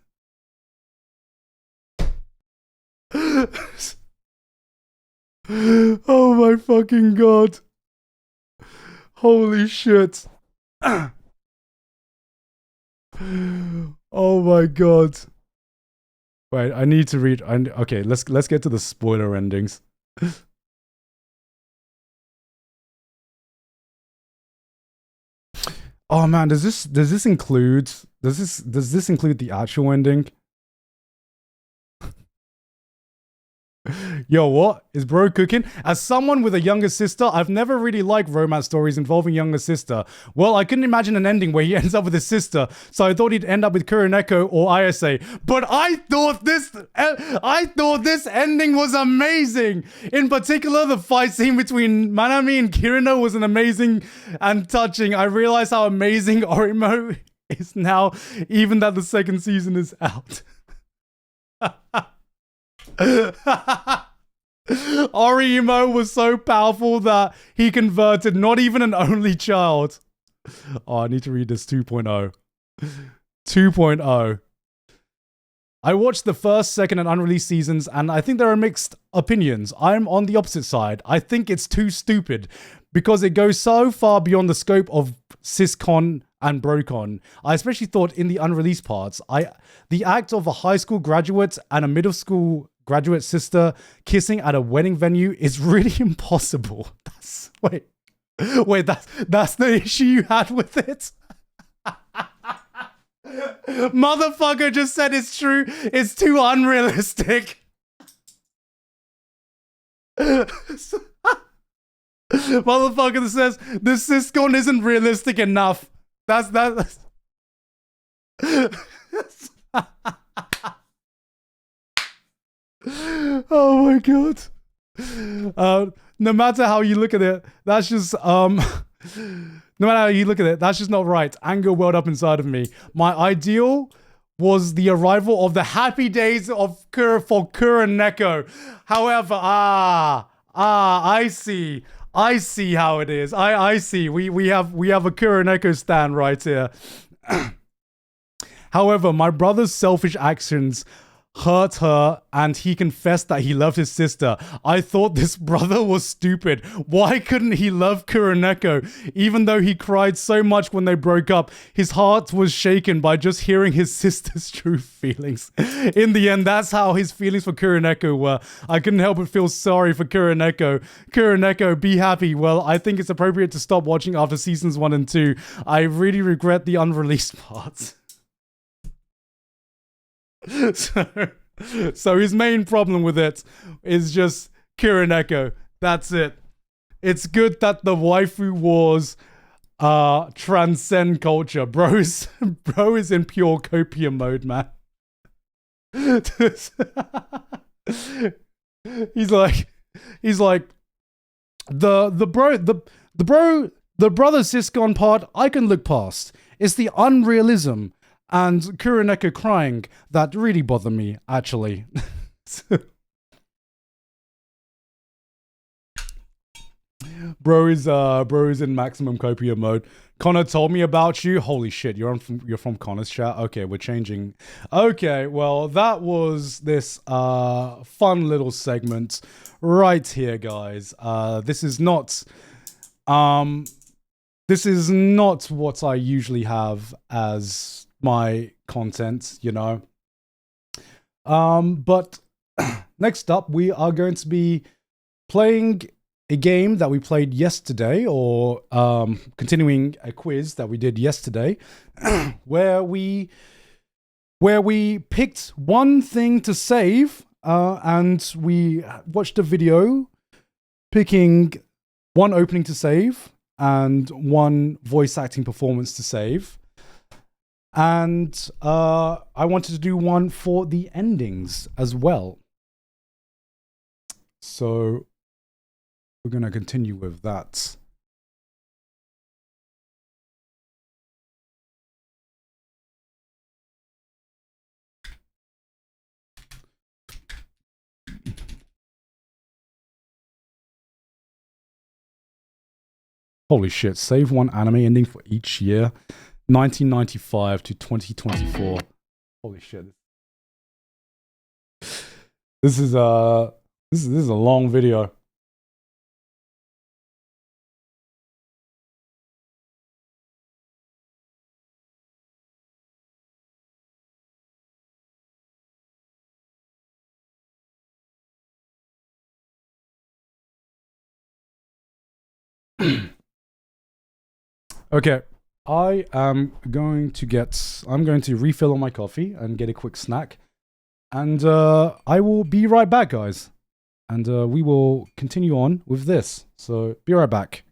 Oh my fucking god. Holy shit. Oh my god. Wait, I need to read. Okay, let's get to the spoiler endings. Oh man, does this include the actual ending? Yo, what? Is bro cooking? As someone with a younger sister, I've never really liked romance stories involving younger sister. Well, I couldn't imagine an ending where he ends up with his sister, so I thought he'd end up with Kuroneko or Isa. But I thought this ending was amazing! In particular, the fight scene between Manami and Kirino was an amazing and touching. I realized how amazing Orimo is now, even that the second season is out. Orimo was so powerful that he converted not even an only child. Oh, I need to read this 2.0. 2.0. I watched the first, second, and unreleased seasons, and I think there are mixed opinions. I'm on the opposite side. I think it's too stupid because it goes so far beyond the scope of Siscon and Brocon. I especially thought in the unreleased parts, the act of a high school graduate and a middle school graduate sister kissing at a wedding venue is really impossible. Wait, that's the issue you had with it? Motherfucker just said it's true. It's too unrealistic. Motherfucker that says this Siscon isn't realistic enough. That's oh my god. No matter how you look at it, that's just no matter how you look at it, that's just not right. Anger welled up inside of me. My ideal was the arrival of the happy days of for Kuroneko. However, I see. I see how it is. I see. We have a Kuroneko stan right here. However, my brother's selfish actions hurt her, and he confessed that he loved his sister. I thought this brother was stupid. Why couldn't he love Kuroneko? Even though he cried so much when they broke up, his heart was shaken by just hearing his sister's true feelings. In the end, that's how his feelings for Kuroneko were. I couldn't help but feel sorry for Kuroneko. Kuroneko, be happy. Well, I think it's appropriate to stop watching after seasons 1 and 2. I really regret the unreleased parts. So his main problem with it is just Kuroneko. That's it. It's good that the waifu wars transcend culture. Bro is in pure copium mode, man. he's like the brother Siscon part I can look past. It's the unrealism and Kuroneko crying that really bother me, actually. Bro is in maximum copium mode. Connor told me about you. Holy shit, you're from Connor's chat. Okay, we're changing. Okay, well that was this fun little segment right here, guys. This is not what I usually have as my content, you know. But next up we are going to be playing a game that we played yesterday, or continuing a quiz that we did yesterday, where we picked one thing to save, and we watched a video picking one opening to save and one voice acting performance to save. And I wanted to do one for the endings as well. So we're going to continue with that. Holy shit, save one anime ending for each year. 1995 to 2024. Holy shit. This is a long video. Okay, I'm going to refill on my coffee and get a quick snack. And I will be right back, guys. And we will continue on with this. So be right back.